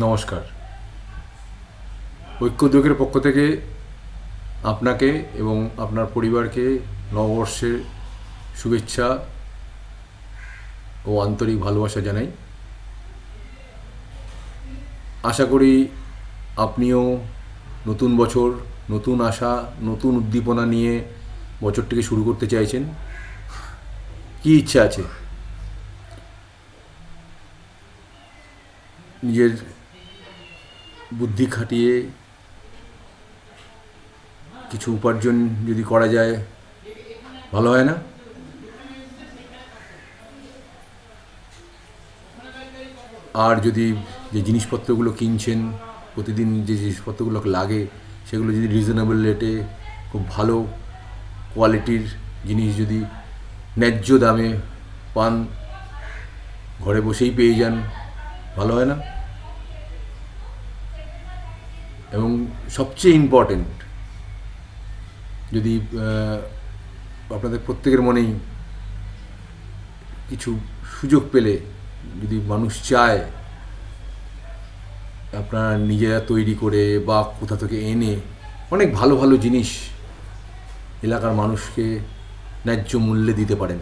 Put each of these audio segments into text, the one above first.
নমস্কার। ঐক্য উদ্যোগের পক্ষ থেকে আপনাকে এবং আপনার পরিবারকে নববর্ষের শুভেচ্ছা ও আন্তরিক ভালোবাসা জানাই। আশা করি আপনিও নতুন বছর, নতুন আশা, নতুন উদ্দীপনা নিয়ে বছরটিকে শুরু করতে চাইছেন। কী ইচ্ছা আছে? নিজের বুদ্ধি খাটিয়ে কিছু উপার্জন যদি করা যায় ভালো হয় না? আর যদি যে জিনিসপত্রগুলো কিনছেন, প্রতিদিন যে জিনিসপত্রগুলো লাগে সেগুলো যদি রিজনেবল রেটে খুব ভালো কোয়ালিটির জিনিস যদি ন্যায্য দামে পান, ঘরে বসেই পেয়ে যান, ভালো হয় না? এবং সবচেয়ে ইম্পর্টেন্ট, যদি আপনাদের প্রত্যেকের মনেই কিছু সুযোগ পেলে, যদি মানুষ চায় আপনারা নিজেরা তৈরি করে বা কোথা থেকে এনে অনেক ভালো ভালো জিনিস এলাকার মানুষকে ন্যায্য মূল্যে দিতে পারেন,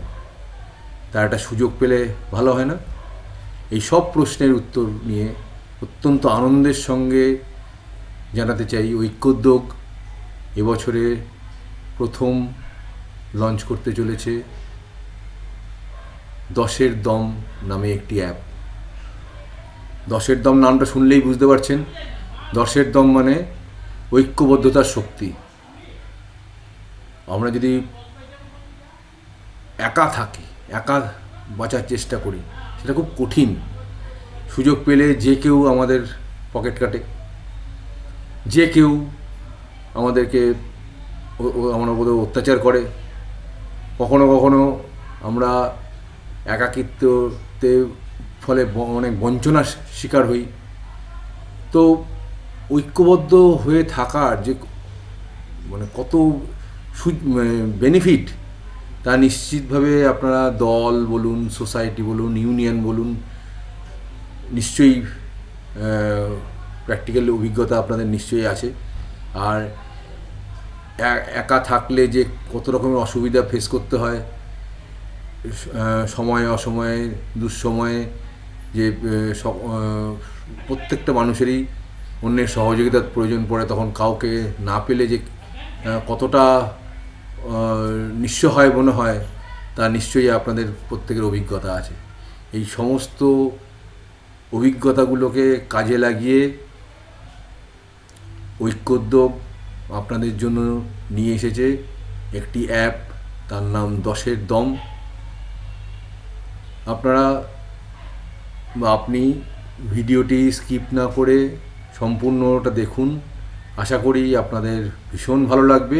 তার একটা সুযোগ পেলে ভালো হয় না? এই সব প্রশ্নের উত্তর নিয়ে অত্যন্ত আনন্দের সঙ্গে জানাতে চাই, ঐক্যোদ্যোগ এবছরে প্রথম লঞ্চ করতে চলেছে 10-এর দম নামে একটি অ্যাপ। 10-এর দম নামটা শুনলেই বুঝতে পারছেন, 10-এর দম মানে ঐক্যবদ্ধতার শক্তি। আমরা যদি একা থাকি, একা বাঁচার চেষ্টা করি, সেটা খুব কঠিন। সুযোগ পেলে যে কেউ আমাদের পকেট কাটে, যে কেউ আমাদেরকে আমার উপরে অত্যাচার করে, কখনো কখনো আমরা একাকিত্বতে ফলে অনেক বঞ্চনার শিকার হই। তো ঐক্যবদ্ধ হয়ে থাকার যে কত বেনিফিট, তা নিশ্চিতভাবে আপনারা দল বলুন, সোসাইটি বলুন, ইউনিয়ন বলুন, নিশ্চয়ই প্র্যাকটিক্যাল অভিজ্ঞতা আপনাদের নিশ্চয়ই আছে। আর একা থাকলে যে কত রকমের অসুবিধা ফেস করতে হয়, সময়ে অসময়ে দুঃসময়ে, যে প্রত্যেকটা মানুষেরই অন্যের সহযোগিতার প্রয়োজন পড়ে, তখন কাউকে না পেলে যে কতটা নিঃস্ব হয় মনে হয়, তা নিশ্চয়ই আপনাদের প্রত্যেকের অভিজ্ঞতা আছে। এই সমস্ত অভিজ্ঞতাগুলোকে কাজে লাগিয়ে ঐক্যোদ্যোগ আপনাদের জন্য নিয়ে এসেছে একটি অ্যাপ, তার নাম 10-এর দম। আপনারা বা আপনি ভিডিওটি স্কিপ না করে সম্পূর্ণটা দেখুন। আশা করি আপনাদের ভীষণ ভালো লাগবে,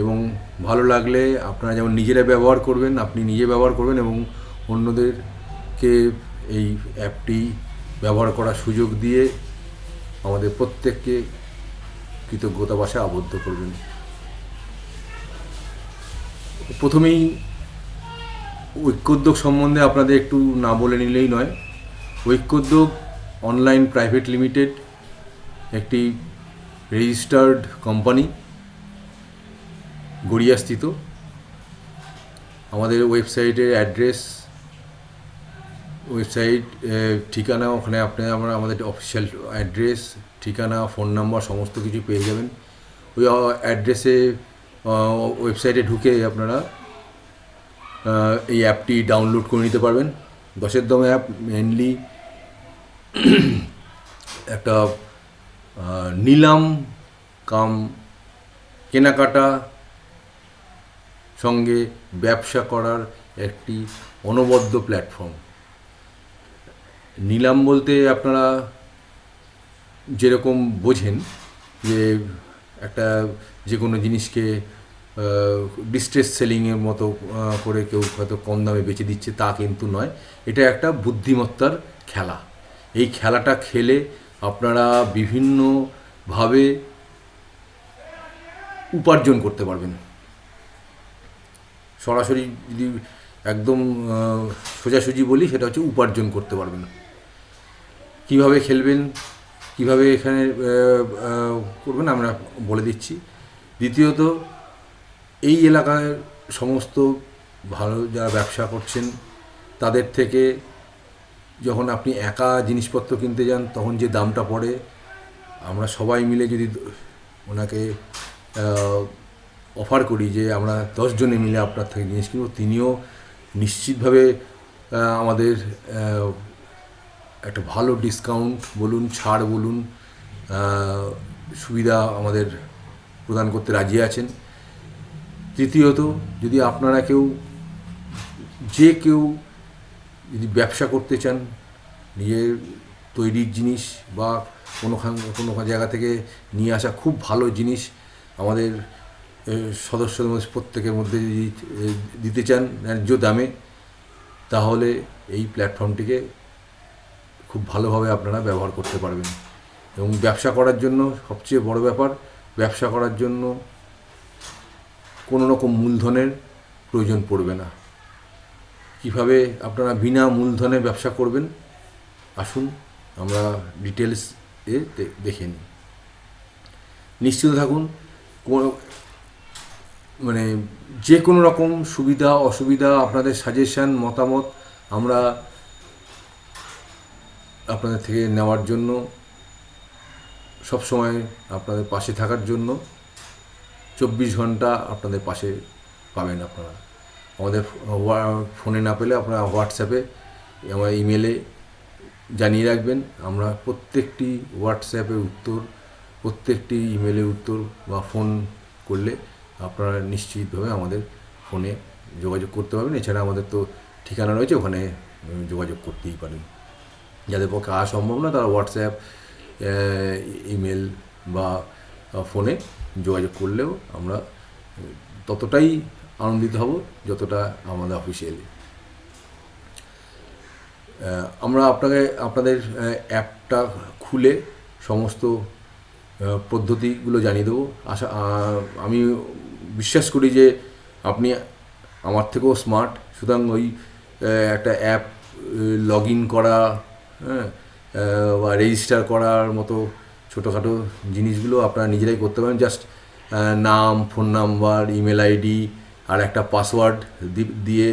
এবং ভালো লাগলে আপনারা যেমন নিজেরা ব্যবহার করবেন, আপনি নিজে ব্যবহার করবেন এবং অন্যদেরকে এই অ্যাপটি ব্যবহার করার সুযোগ দিয়ে আমাদের প্রত্যেককে কৃতজ্ঞতা ভাষায় আবদ্ধ করবেন। প্রথমেই ঐক্যোদ্যোগ সম্বন্ধে আপনাদের একটু না বলে নিলেই নয়। ঐক্যোদ্যোগ অনলাইন প্রাইভেট লিমিটেড একটি রেজিস্টার্ড কোম্পানি, গড়িয়াস্থিত। আমাদের ওয়েবসাইটের অ্যাড্রেস, ওয়েবসাইট ঠিকানা, ওখানে আমরা আমাদের অফিসিয়াল অ্যাড্রেস, ঠিকানা, ফোন নাম্বার সমস্ত কিছু পেয়ে যাবেন। ওই অ্যাড্রেসে ওয়েবসাইটে ঢুকে আপনারা এই অ্যাপটি ডাউনলোড করে নিতে পারবেন। 10-এর দম অ্যাপ মেনলি একটা নিলাম কাম কেনাকাটা সঙ্গে ব্যবসা করার একটি অনবদ্য প্ল্যাটফর্ম। নিলাম বলতে আপনারা যেরকম বোঝেন, যে একটা যে কোনো জিনিসকে ডিস্ট্রেস সেলিংয়ের মতো করে কেউ হয়তো কম দামে বেচে দিচ্ছে, তা কিন্তু নয়। এটা একটা বুদ্ধিমত্তার খেলা। এই খেলাটা খেলে আপনারা বিভিন্নভাবে উপার্জন করতে পারবেন। সরাসরি যদি একদম সোজাসুজি বলি, সেটা হচ্ছে উপার্জন করতে পারবেন। কীভাবে খেলবেন কীভাবে এখানে করবেন আমরা বলে দিচ্ছি। দ্বিতীয়ত, এই এলাকায় সমস্ত ভালো যারা ব্যবসা করছেন তাদের থেকে যখন আপনি একা জিনিসপত্র কিনতে যান তখন যে দামটা পড়ে, আমরা সবাই মিলে যদি ওনাকে অফার করি যে আমরা 10 জনে মিলে আপনার থেকে জিনিস কিনব, তিনিও নিশ্চিতভাবে আমাদের একটা ভালো ডিসকাউন্ট বলুন, ছাড় বলুন, সুবিধা আমাদের প্রদান করতে রাজি আছেন। তৃতীয়ত, যদি আপনারা কেউ যদি ব্যবসা করতে চান, নিজের তৈরির জিনিস বা কোনো জায়গা থেকে নিয়ে আসা খুব ভালো জিনিস আমাদের সদস্যদের মধ্যে প্রত্যেকের মধ্যে যদি দিতে চান ন্যায্য দামে, তাহলে এই প্ল্যাটফর্মটিকে খুব ভালোভাবে আপনারা ব্যবহার করতে পারবেন। এবং ব্যবসা করার জন্য সবচেয়ে বড় ব্যাপার, ব্যবসা করার জন্য কোনো রকম মূলধনের প্রয়োজন পড়বে না। কীভাবে আপনারা বিনা মূলধনে ব্যবসা করবেন, আসুন আমরা ডিটেলস দেখে নিই। নিশ্চিত থাকুন, যে কোনো রকম সুবিধা অসুবিধা, আপনাদের সাজেশান মতামত আমরা আপনাদের থেকে নেওয়ার জন্য, সবসময় আপনাদের পাশে থাকার জন্য 24 ঘন্টা আপনাদের পাশে পাবেন। আপনারা আমাদের ফোনে না পেলে আপনারা হোয়াটসঅ্যাপে, আমার ইমেলে জানিয়ে রাখবেন। আমরা প্রত্যেকটি হোয়াটসঅ্যাপের উত্তর, প্রত্যেকটি ইমেলের উত্তর বা ফোন করলে আপনারা নিশ্চিতভাবে আমাদের ফোনে যোগাযোগ করতে পারবেন। এছাড়া আমাদের তো ঠিকানা রয়েছে, ওখানে যোগাযোগ করতেই পারেন। যাদের পক্ষে আসা সম্ভব না তারা হোয়াটসঅ্যাপ, ইমেল বা ফোনে যোগাযোগ করলেও আমরা ততটাই আনন্দিত হব যতটা আমাদের অফিসিয়ালি। আমরা আপনাদের অ্যাপটা খুলে সমস্ত পদ্ধতিগুলো জানিয়ে দেবো। আমি বিশ্বাস করি যে আপনি আমার থেকেও স্মার্ট, সুতরাং ওই একটা অ্যাপ লগ ইন করা, বা রেজিস্টার করার মতো ছোটোখাটো জিনিসগুলো আপনারা নিজেরাই করতে পারেন। জাস্ট নাম, ফোন নাম্বার, ইমেল আইডি আর একটা পাসওয়ার্ড দিয়ে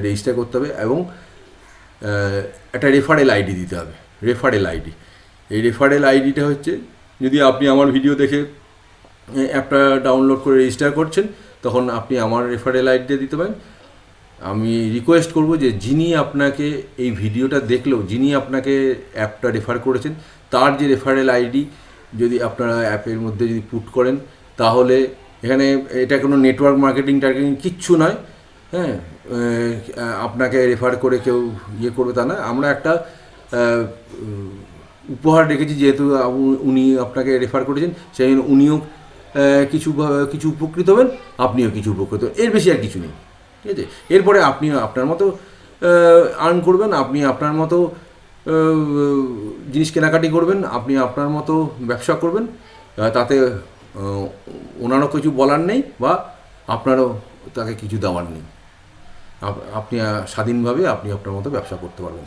রেজিস্টার করতে হবে এবং একটা রেফারেল আইডি দিতে হবে। রেফারেল আইডি, এই রেফারেল আইডিটা হচ্ছে, যদি আপনি আমার ভিডিও দেখে অ্যাপটা ডাউনলোড করে রেজিস্টার করছেন, তখন আপনি আমার রেফারেল আইডিটা দিতে পারেন। আমি রিকোয়েস্ট করব যে যিনি আপনাকে এই ভিডিওটা দেখলো, যিনি আপনাকে অ্যাপটা রেফার করেছেন, তার যে রেফারেল আইডি যদি আপনারা অ্যাপের মধ্যে যদি পুট করেন, তাহলে এখানে এটা কোনো নেটওয়ার্ক মার্কেটিং কিচ্ছু নয়। হ্যাঁ, আপনাকে রেফার করে কেউ করবে তা না। আমরা একটা উপহার রেখেছি, যেহেতু উনি আপনাকে রেফার করেছেন, সেই জন্য উনিও কিছু উপকৃত হবেন, আপনিও কিছু উপকৃত হবেন। এর বেশি আর কিছু নেই, ঠিক আছে? এরপরে আপনি আপনার মতো আর্ন করবেন, আপনি আপনার মতো জিনিস কেনাকাটি করবেন, আপনি আপনার মতো ব্যবসা করবেন। তাতে ওনারও কিছু বলার নেই বা আপনারও তাকে কিছু দেওয়ার নেই। আপনি স্বাধীনভাবে আপনি আপনার মতো ব্যবসা করতে পারবেন,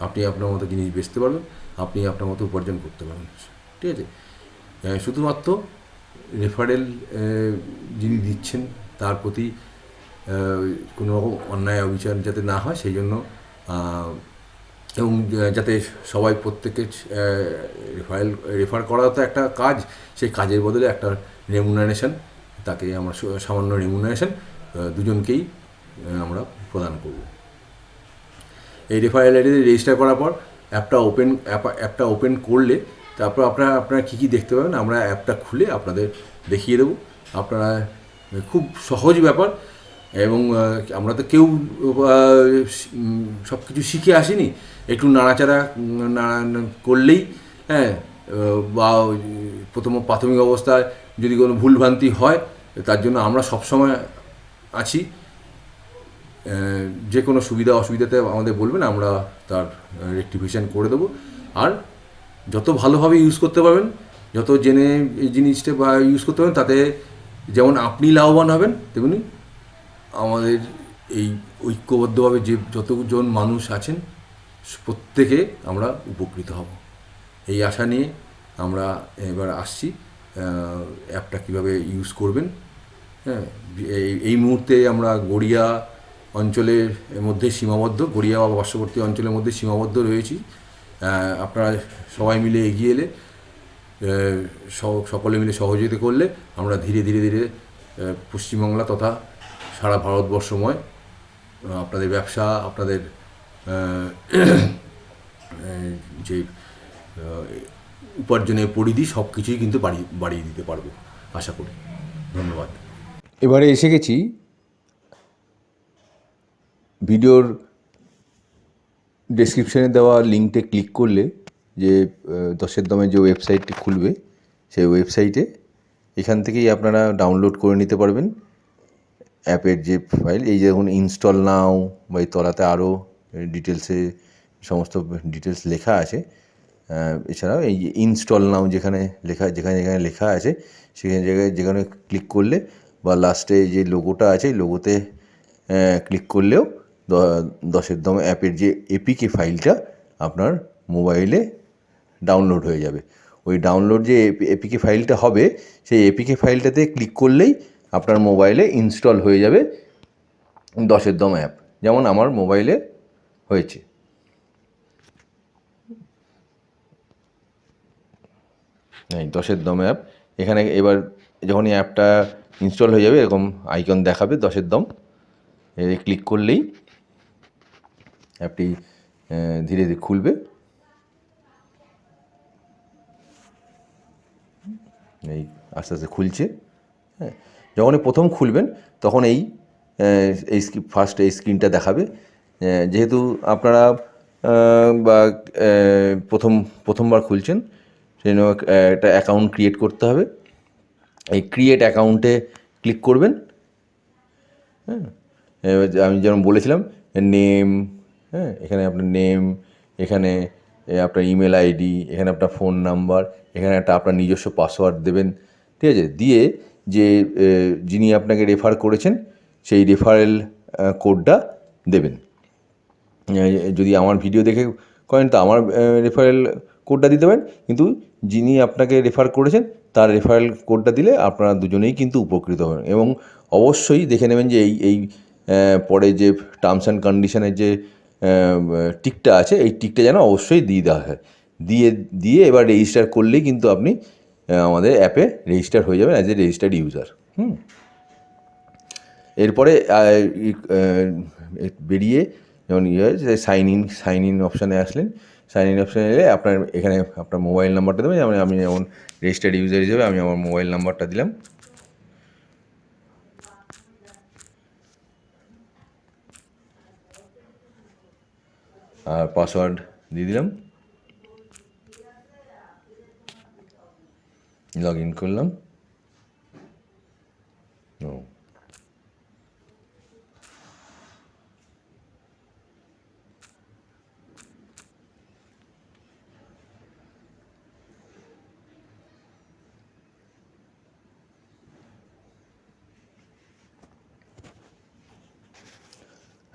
আপনি আপনার মতো জিনিস বেচতে পারবেন, আপনি আপনার মতো উপার্জন করতে পারবেন, ঠিক আছে? শুধুমাত্র রেফারেল যিনি দিচ্ছেন তার প্রতি কোনো রকম অন্যায় অবিচার যাতে না হয়, সেই জন্য, এবং যাতে সবাই প্রত্যেকে রেফার করা তো একটা কাজ, সেই কাজের বদলে একটা রেমুনারেশন, তাকে আমরা সামান্য রেমুনারেশন দুজনকেই আমরা প্রদান করব। এই রেফারেল আইডি রেজিস্টার করার পর অ্যাপটা ওপেন করলে তারপর আপনারা কী কী দেখতে পাবেন আমরা অ্যাপটা খুলে আপনাদের দেখিয়ে দেবো। আপনারা খুব সহজ ব্যাপার, এবং আমরা তো কেউ সব কিছু শিখে আসিনি। একটু নাড়াচাড়া করলেই, হ্যাঁ, বা প্রাথমিক অবস্থায় যদি কোনো ভুলভ্রান্তি হয়, তার জন্য আমরা সবসময় আছি। যে কোনো সুবিধা অসুবিধাতে আমাদের বলবেন, আমরা তার রেকটিফিকেশান করে দেবো। আর যত ভালোভাবে ইউজ করতে পারবেন, যত জেনে এই জিনিসটা বা ইউজ করতে পারবেন, তাতে যেমন আপনি লাভবান হবেন, তেমনি আমাদের এই ঐক্যবদ্ধভাবে যে যতজন মানুষ আছেন প্রত্যেকে আমরা উপকৃত হব, এই আশা নিয়ে আমরা এবার আসছি অ্যাপটা কীভাবে ইউজ করবেন। হ্যাঁ, এই মুহূর্তে আমরা গড়িয়া অঞ্চলের মধ্যে সীমাবদ্ধ, গড়িয়া বা পার্শ্ববর্তী অঞ্চলের মধ্যে সীমাবদ্ধ রয়েছি। আপনারা সবাই মিলে এগিয়ে এলে, সকলে মিলে সহযোগিতা করলে আমরা ধীরে ধীরে ধীরে পশ্চিমবাংলা তথা সারা ভারতবর্ষময় আপনাদের ব্যবসা, আপনাদের যে উপার্জনের পরিধি সব কিছুই কিন্তু বাড়িয়ে দিতে পারবো আশা করি। ধন্যবাদ। এবারে এসে গেছি ভিডিওর ডেসক্রিপশানে দেওয়া লিঙ্কটে ক্লিক করলে যে দশের দমে যে ওয়েবসাইটটি খুলবে, সেই ওয়েবসাইটে এখান থেকেই আপনারা ডাউনলোড করে নিতে পারবেন অ্যাপের যে ফাইল। এই যে দেখুন ইনস্টল নাও, বা এই তলাতে আরও ডিটেলসে সমস্ত ডিটেলস লেখা আছে। এছাড়াও এই যে ইনস্টল নাও যেখানে লেখা আছে সেখানে যেখানে ক্লিক করলে, বা লাস্টে যে লোগোটা আছে লোগোতে ক্লিক করলেও দশের দম অ্যাপের যে এপিকে ফাইলটা আপনার মোবাইলে ডাউনলোড হয়ে যাবে। ওই ডাউনলোড যে এপিকে ফাইলটা হবে, সেই এপিকে ফাইলটাতে ক্লিক করলেই আপনার মোবাইলে ইনস্টল হয়ে যাবে দশের দম অ্যাপ, যেমন আমার মোবাইলে হয়েছে। এই দশের দম অ্যাপ, এখানে এবার যখনই অ্যাপটা ইনস্টল হয়ে যাবে এরকম আইকন দেখাবে দশের দম, ক্লিক করলেই অ্যাপটি ধীরে ধীরে খুলবে। এই আস্তে আস্তে খুলছে। হ্যাঁ, যখনই প্রথম খুলবেন তখন এই ফার্স্ট এই স্ক্রিনটা দেখাবে। যেহেতু আপনারা বা প্রথমবার খুলছেন, সেই জন্য একটা অ্যাকাউন্ট ক্রিয়েট করতে হবে। এই ক্রিয়েট অ্যাকাউন্টে ক্লিক করবেন। হ্যাঁ, আমি যেমন বলেছিলাম নেম, হ্যাঁ, এখানে আপনার নেম, এখানে আপনার ইমেল আইডি, এখানে আপনার ফোন নাম্বার, এখানে একটা আপনার নিজস্ব পাসওয়ার্ড দেবেন। ঠিক আছে, দিয়ে যে যিনি আপনাকে রেফার করেছেন সেই রেফারেল কোডটা দেবেন। যদি আমার ভিডিও দেখে করেন তো আমার রেফারেল কোডটা দিতে পারেন, কিন্তু যিনি আপনাকে রেফার করেছেন তার রেফারেল কোডটা দিলে আপনারা দুজনেই কিন্তু উপকৃত হবেন। এবং অবশ্যই দেখে নেবেন যে এই পরে যে টার্মস অ্যান্ড কন্ডিশনের যে টিকটা আছে, এই টিকটা যেন অবশ্যই দিয়ে দেওয়া হয়। দিয়ে এবার রেজিস্টার করলেই কিন্তু আপনি আমাদের অ্যাপে রেজিস্টার হয়ে যাবেন অ্যাজ এ রেজিস্টার্ড ইউজার। এরপরে বেরিয়ে যেমন সাইন ইন অপশানে আসলেন, সাইন ইন অপশানে এলে আপনার এখানে আপনার মোবাইল নাম্বারটা দেবেন। যেমন আমি যেমন রেজিস্টার্ড ইউজার হিসেবে আমি আমার মোবাইল নাম্বারটা দিলাম। আর পাসওয়ার্ড দিয়ে দিলাম, লগ ইন করলাম।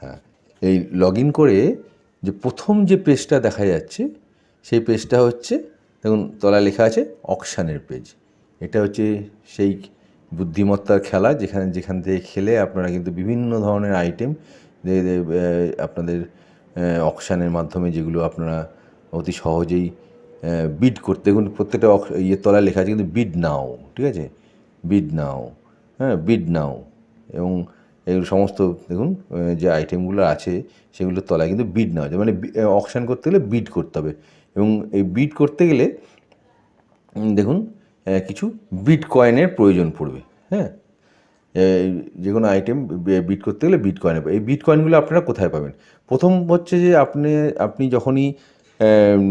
হ্যাঁ, এই লগ ইন করে যে প্রথম যে পেজটা দেখা যাচ্ছে সেই পেজটা হচ্ছে, দেখুন তলায় লেখা আছে অকশানের পেজ। এটা হচ্ছে সেই বুদ্ধিমত্তার খেলা যেখান থেকে খেলে আপনারা কিন্তু বিভিন্ন ধরনের আইটেম আপনাদের অকশানের মাধ্যমে, যেগুলো আপনারা অতি সহজেই বিড করতে, দেখুন প্রত্যেকটা ইয়ের তলায় লেখা আছে কিন্তু বিড নাও। ঠিক আছে, বিড নাও, হ্যাঁ, বিড নাও। এবং এগুলো সমস্ত দেখুন যে আইটেমগুলো আছে সেগুলোর তলায় কিন্তু বিড নেওয়া যায়, মানে অকশান করতে গেলে বিড করতে হবে। এবং এই বিড করতে গেলে দেখুন কিছু বিট কয়েনের প্রয়োজন পড়বে। হ্যাঁ, যে কোনো আইটেম বিট করতে গেলে বিট কয়েন। এই বিট কয়েনগুলো আপনারা কোথায় পাবেন? প্রথম হচ্ছে যে আপনি যখনই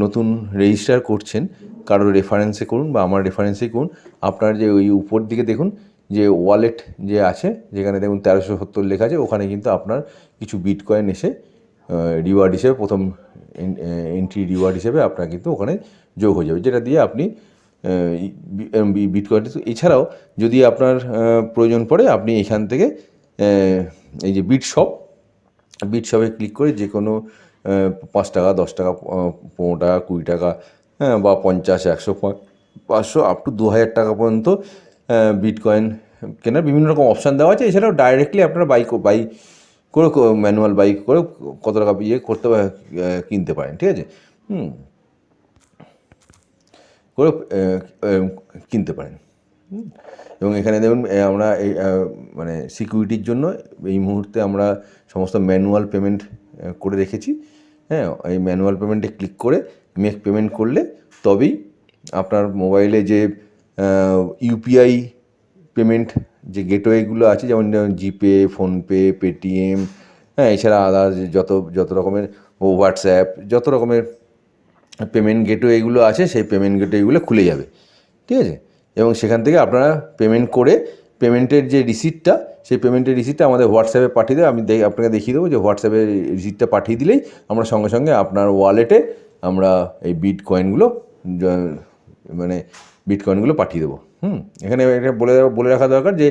নতুন রেজিস্টার করছেন, কারোর রেফারেন্সে করুন বা আমার রেফারেন্সেই করুন, আপনার যে ওই উপর দিকে দেখুন যে ওয়ালেট যে আছে, যেখানে দেখুন 1370 লেখা আছে, ওখানে কিন্তু আপনার কিছু বিট কয়েন এসে রিওয়ার্ড হিসেবে, প্রথম এন্ট্রি রিওয়ার্ড হিসেবে আপনার কিন্তু ওখানে যোগ হয়ে যাবে, যেটা দিয়ে আপনি বিটকয়েন। এছাড়াও যদি আপনার প্রয়োজন পড়ে, আপনি এখান থেকে এই যে বিটশপে ক্লিক করে যে কোনো 5 টাকা, 10 টাকা, 15 টাকা, 20 টাকা, হ্যাঁ, বা 50, 100 500 আপ টু 2000 টাকা পর্যন্ত বিটকয়েন কেনার বিভিন্ন রকম অপশান দেওয়া আছে। এছাড়াও ডাইরেক্টলি আপনারা বাই করে ম্যানুয়াল বাই করে কত টাকা করতে কিনতে পারেন, ঠিক আছে, করে কিনতে পারেন। এবং এখানে দেখুন আমরা এই মানে সিকিউরিটির জন্য এই মুহূর্তে আমরা সমস্ত ম্যানুয়াল পেমেন্ট করে রেখেছি। হ্যাঁ, এই ম্যানুয়াল পেমেন্টে ক্লিক করে মেক পেমেন্ট করলে তবেই আপনার মোবাইলে যে ইউপিআই পেমেন্ট যে গেটওয়েগুলো আছে, যেমন জিপে, ফোনপে, পেটিএম, হ্যাঁ, এছাড়া আদার্স যত রকমের হোয়াটসঅ্যাপ, যত রকমের পেমেন্ট গেটওয়েগুলো আছে সেই পেমেন্ট গেটওয়েগুলো খুলে যাবে, ঠিক আছে। এবং সেখান থেকে আপনারা পেমেন্ট করে পেমেন্টের যে রিসিপ্টটা, সেই পেমেন্টের রিসিপ্টটা আমাদের হোয়াটসঅ্যাপে পাঠিয়ে দেবে। আমি আপনাকে দেখিয়ে দেবো যে হোয়াটসঅ্যাপে রিসিপ্টটা পাঠিয়ে দিলেই আমরা সঙ্গে সঙ্গে আপনার ওয়ালেটে আমরা এই বিটকয়েনগুলো মানে বিটকয়েনগুলো পাঠিয়ে দেবো। এখানে এটা বলে রাখা দরকার যে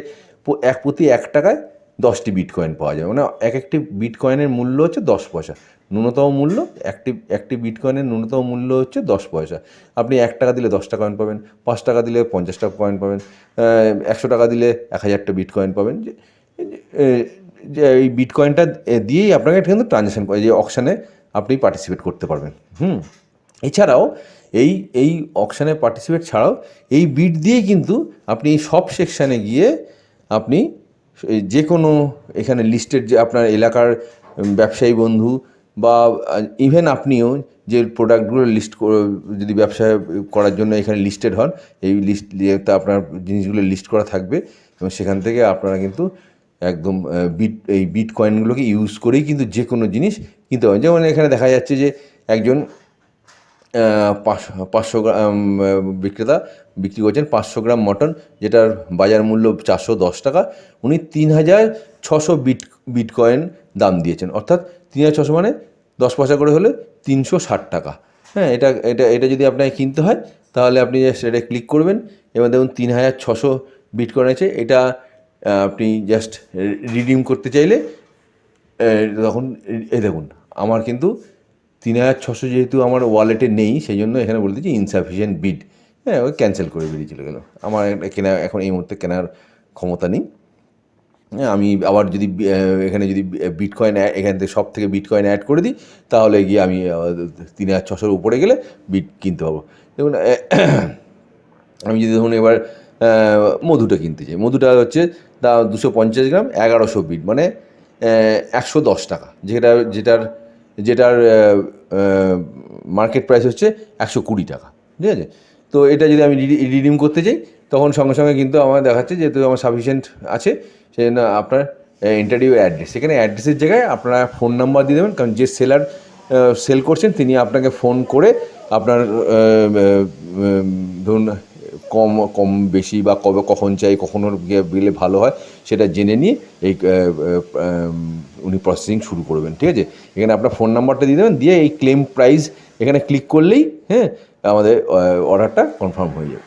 প্রতি 1 টাকায় 10টি বিটকয়েন পাওয়া যায়, মানে একটি বিটকয়েনের মূল্য হচ্ছে 10 পয়সা। ন্যূনতম মূল্য একটি বিটকয়েনের ন্যূনতম মূল্য হচ্ছে 10 পয়সা। আপনি 1 টাকা দিলে 10টা কয়েন পাবেন, 5 টাকা দিলে 50টা কয়েন পাবেন, 100 টাকা দিলে 1000টা বিটকয়েন পাবেন। যে এই বিটকয়েনটা দিয়েই আপনাকে কিন্তু ট্রানজ্যাকশন করে যে অকশানে আপনি পার্টিসিপেট করতে পারবেন। এছাড়াও এই অকশানে পার্টিসিপেট ছাড়াও এই বিট দিয়েই কিন্তু আপনি সব সেকশানে গিয়ে আপনি যে কোনো এখানে লিস্টেড যে আপনার এলাকার ব্যবসায়ী বন্ধু বা ইভেন আপনিও যে প্রোডাক্টগুলো যদি ব্যবসা করার জন্য এখানে লিস্টেড হন, এই লিস্টটা আপনার জিনিসগুলো লিস্ট করা থাকবে এবং সেখান থেকে আপনারা কিন্তু একদম এই বিটকয়েনগুলোকে ইউজ করেই কিন্তু যে কোনো জিনিস কিনতে পারেন। যেমন এখানে দেখা যাচ্ছে যে একজন 500 গ্রাম বিক্রেতা বিক্রি করছেন 500 গ্রাম মটন, যেটার বাজার মূল্য 410 টাকা। উনি 3600 বিটকয়েন দাম দিয়েছেন, অর্থাৎ 3600 মানে 10 পয়সা করে হলে 360 টাকা। হ্যাঁ, এটা যদি আপনাকে কিনতে হয় তাহলে আপনি জাস্ট এটা ক্লিক করবেন এবং দেখুন 3600 বিটকয়েন আছে। এটা আপনি জাস্ট রিডিম করতে চাইলে তখন এই দেখুন আমার কিন্তু 3600 যেহেতু আমার ওয়ালেটে নেই, সেই জন্য এখানে বলে দিচ্ছি ইনসাফিসিয়েন্ট বিড। হ্যাঁ, ওই ক্যান্সেল করে বেরিয়ে চলে গেল। আমার এখন এই মুহূর্তে কেনার ক্ষমতা নেই। হ্যাঁ, আমি আবার যদি এখানে যদি বিটকয়েন এখান থেকে সব থেকে বিটকয়েন অ্যাড করে দিই তাহলে গিয়ে আমি 3600-র উপরে গেলে বিট কিনতে পারবো। দেখুন আমি যদি ধরুন এবার মধুটা কিনতে চাই, মধুটা হচ্ছে 250 গ্রাম 1100 বিট, মানে 110 টাকা, যেটার মার্কেট প্রাইস হচ্ছে 120 টাকা, ঠিক আছে। তো এটা যদি আমি রিডিম করতে চাই তখন সঙ্গে সঙ্গে কিন্তু আমার দেখাচ্ছে যেহেতু আমার সাফিসিয়েন্ট আছে, সেই জন্য আপনার ইন্টারভিউ অ্যাড্রেস, সেখানে অ্যাড্রেসের জায়গায় আপনারা ফোন নাম্বার দিয়ে দেবেন, কারণ যে সেলার সেল করছেন তিনি আপনাকে ফোন করে আপনার ধরুন কম বেশি বা কখন চাই, কখনো গেলে ভালো হয় সেটা জেনে নিয়ে এই উনি প্রসেসিং শুরু করবেন, ঠিক আছে। এখানে আপনার ফোন নাম্বারটা দিয়ে দেবেন, দিয়ে এই ক্লেম প্রাইস এখানে ক্লিক করলেই হ্যাঁ আমাদের অর্ডারটা কনফার্ম হয়ে যাবে।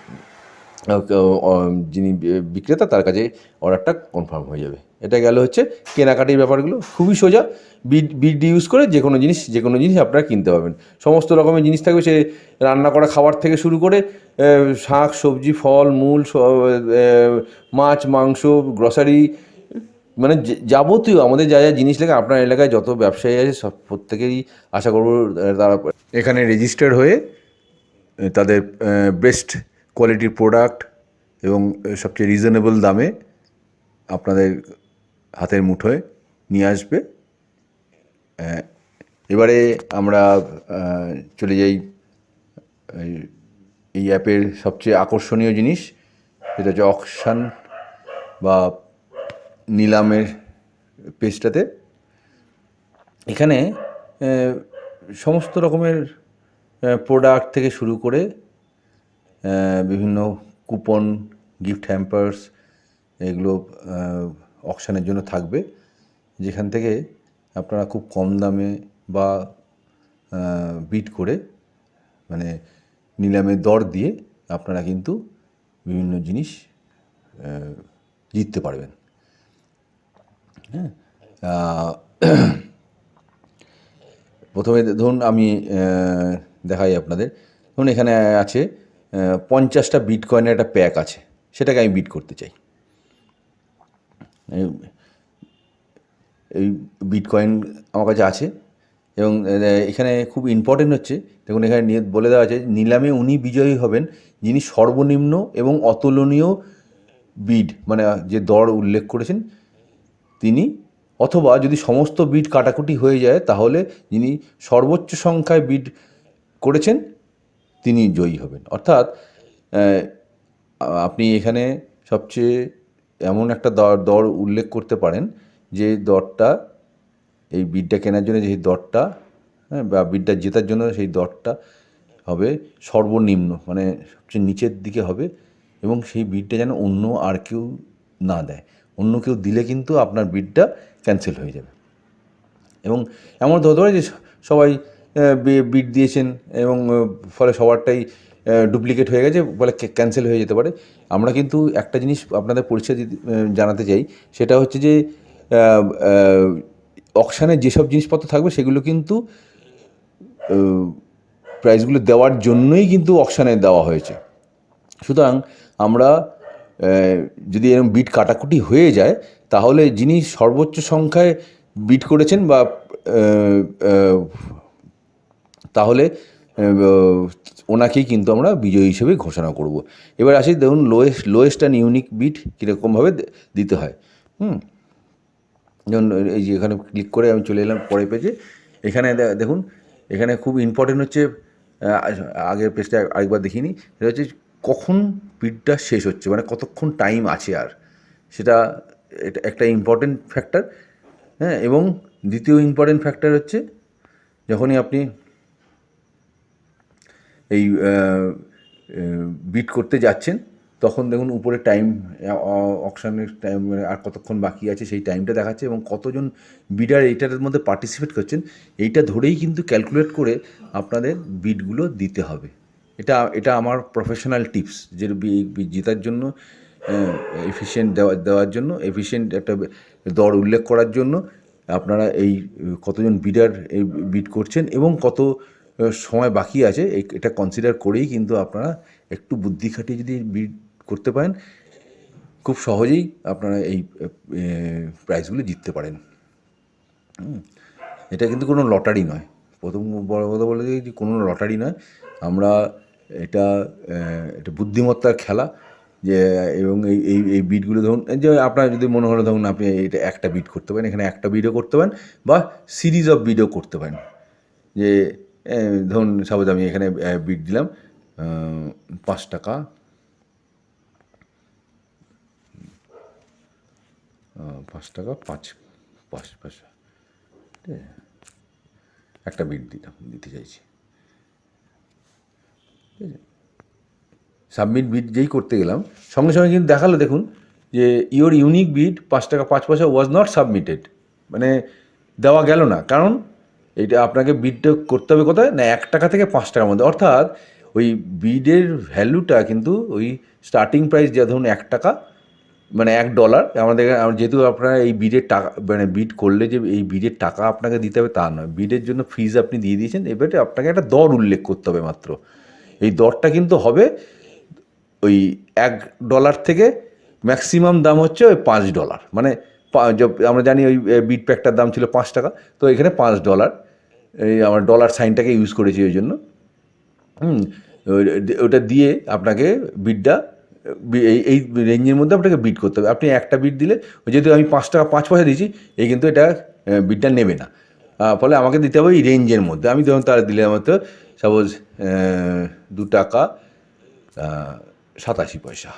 যিনি বিক্রেতা তার কাছে অর্ডারটা কনফার্ম হয়ে যাবে। এটা গেল হচ্ছে কেনাকাটির ব্যাপারগুলো, খুবই সোজা। বিড ইউজ করে যে কোনো জিনিস আপনারা কিনতে পারবেন। সমস্ত রকমের জিনিস থাকবে, সে রান্না করা খাবার থেকে শুরু করে শাক সবজি ফল মূল মাছ মাংস গ্রসারি, মানে যাবতীয় আমাদের যা যা জিনিস লাগে আপনার এলাকায় যত ব্যবসায়ী আছে সব প্রত্যেকেরই আশা করব তারা এখানে রেজিস্টার্ড হয়ে তাদের বেস্ট কোয়ালিটির প্রোডাক্ট এবং সবচেয়ে রিজনেবল দামে আপনাদের হাতের মুঠোয় নিয়ে আসবে। এবারে আমরা চলে যাই এই অ্যাপের সবচেয়ে আকর্ষণীয় জিনিস, যেটা হচ্ছে অকশন বা নিলামের পেজটাতে। এখানে সমস্ত রকমের প্রোডাক্ট থেকে শুরু করে বিভিন্ন কুপন, গিফট হ্যাম্পার্স, এগুলো অকশানের জন্য থাকবে, যেখান থেকে আপনারা খুব কম দামে বা বিট করে মানে নিলামের দর দিয়ে আপনারা কিন্তু বিভিন্ন জিনিস জিততে পারবেন। হ্যাঁ, প্রথমে ধরুন আমি দেখাই আপনাদের। ধরুন এখানে আছে 50টা বিটকয়েনের একটা প্যাক আছে, সেটাকে আমি বিট করতে চাই। এই বিটকয়েন আমার কাছে আছে এবং এখানে খুব ইম্পর্টেন্ট হচ্ছে, দেখুন এখানে বলে দেওয়া আছে, নিলামে উনি বিজয়ী হবেন যিনি সর্বনিম্ন এবং অতুলনীয় বিড মানে যে দর উল্লেখ করেছেন তিনি, অথবা যদি সমস্ত বিড কাটাকুটি হয়ে যায় তাহলে যিনি সর্বোচ্চ সংখ্যায় বিড করেছেন তিনি জয়ী হবেন। অর্থাৎ আপনি এখানে সবচেয়ে এমন একটা দর উল্লেখ করতে পারেন যে দরটা, এই বিডটা কেনার জন্য যে দরটা, হ্যাঁ, বা বিডটা জেতার জন্য সেই দরটা হবে সর্বনিম্ন, মানে সবচেয়ে নিচের দিকে হবে, এবং সেই বিডটা যেন অন্য আর কেউ না দেয়। অন্য কেউ দিলে কিন্তু আপনার বিডটা ক্যান্সেল হয়ে যাবে। এবং এমন তো হতে পারে যে সবাই বিড দিয়েছেন এবং ফলে সবারটাই ডুপ্লিকেট হয়ে গেছে, বলে ক্যান্সেল হয়ে যেতে পারে। আমরা কিন্তু একটা জিনিস আপনাদের পরিচয় জানাতে চাই, সেটা হচ্ছে যে অকশানে যেসব জিনিসপত্র থাকবে সেগুলো কিন্তু প্রাইসগুলো দেওয়ার জন্যই কিন্তু অকশানে দেওয়া হয়েছে। সুতরাং আমরা যদি এরকম বিট কাটাকুটি হয়ে যায় তাহলে যিনি সর্বোচ্চ সংখ্যায় বিট করেছেন বা তাহলে ওনাকেই কিন্তু আমরা বিজয়ী হিসেবে ঘোষণা করব। এবার আসি, দেখুন লোয়েস্ট অ্যান্ড ইউনিক বিট কীরকমভাবে দিতে হয়। যেমন এই যে এখানে ক্লিক করে আমি চলে এলাম পরের পেজে। এখানে দেখুন, এখানে খুব ইম্পর্টেন্ট হচ্ছে, আগের পেজটা আরেকবার দেখিনি, সেটা হচ্ছে কখন বিটটা শেষ হচ্ছে, মানে কতক্ষণ টাইম আছে আর, সেটা এটা একটা ইম্পর্টেন্ট ফ্যাক্টর। হ্যাঁ, এবং দ্বিতীয় ইম্পর্টেন্ট ফ্যাক্টর হচ্ছে যখনই আপনি এই বিট করতে যাচ্ছেন তখন দেখুন উপরে টাইম, অকশনের টাইম আর কতক্ষণ বাকি আছে সেই টাইমটা দেখাচ্ছে, এবং কতজন বিডার এইটার মধ্যে পার্টিসিপেট করছেন এইটা ধরেই কিন্তু ক্যালকুলেট করে আপনাদের বিটগুলো দিতে হবে। এটা আমার প্রফেশনাল টিপস, যে জেতার জন্য, এফিশিয়েন্ট দেওয়ার জন্য, এফিশিয়েন্ট একটা দর উল্লেখ করার জন্য আপনারা এই কতজন বিডার এই বিট করছেন এবং কত সময় বাকি আছে এটা কনসিডার করেই কিন্তু আপনারা একটু বুদ্ধি খাটিয়ে যদি বিড করতে পারেন খুব সহজেই আপনারা এই প্রাইজগুলো জিততে পারেন। এটা কিন্তু কোনো লটারি নয়, প্রথম বড় কথা বলে দিই যে কোনো লটারি নয়। আমরা এটা বুদ্ধিমত্তার খেলা, যে এবং এই বিটগুলো ধরুন, যে আপনার যদি মনে হলো ধরুন আপনি এটা একটা বিট করতে পারেন, এখানে একটা বিটও করতে পারেন বা সিরিজ অফ বিটও করতে পারেন। যে ধরুন সাপোজ আমি এখানে বিট দিলাম 5 টাকা, 5 টাকা 5 পয়সা, ঠিক আছে, একটা বিট দিতে চাইছি, ঠিক আছে। সাবমিট বিট যেই করতে গেলাম সঙ্গে সঙ্গে কিন্তু দেখালো, দেখুন যে ইওর ইউনিক বিট 5 টাকা 5 পয়সা ওয়াজ নট সাবমিটেড, মানে দেওয়া গেল না। কারণ এটা আপনাকে বিডটা করতে হবে কোথায় না, 1 টাকা থেকে 5 টাকার মধ্যে। অর্থাৎ ওই বিডের ভ্যালুটা কিন্তু ওই স্টার্টিং প্রাইস, যা ধরুন 1 টাকা মানে $1, আমাদের যেহেতু আপনারা এই বিডের টাকা মানে বিড করলে যে এই বিডের টাকা আপনাকে দিতে হবে তা নয়, বিডের জন্য ফিজ আপনি দিয়ে দিয়েছেন, এবারে আপনাকে একটা দর উল্লেখ করতে হবে মাত্র। এই দরটা কিন্তু হবে ওই $1 থেকে ম্যাক্সিমাম দাম হচ্ছে ওই $5, মানে আমরা জানি ওই বিট প্যাকটার দাম ছিল 5 টাকা, তো এখানে $5, এই আমার ডলার সাইনটাকে ইউজ করেছি ওই জন্য। ওটা দিয়ে আপনাকে বিটটা এই রেঞ্জের মধ্যে আপনাকে বিট করতে হবে। আপনি একটা বিট দিলে, যেহেতু আমি 5 টাকা 5 পয়সা দিয়েছি, এই কিন্তু এটা বিটটা নেবে না, ফলে আমাকে দিতে হবে এই রেঞ্জের মধ্যে। আমি ধরুন তারা দিলে আমার তো সাপোজ 2 টাকা 87 পয়সা,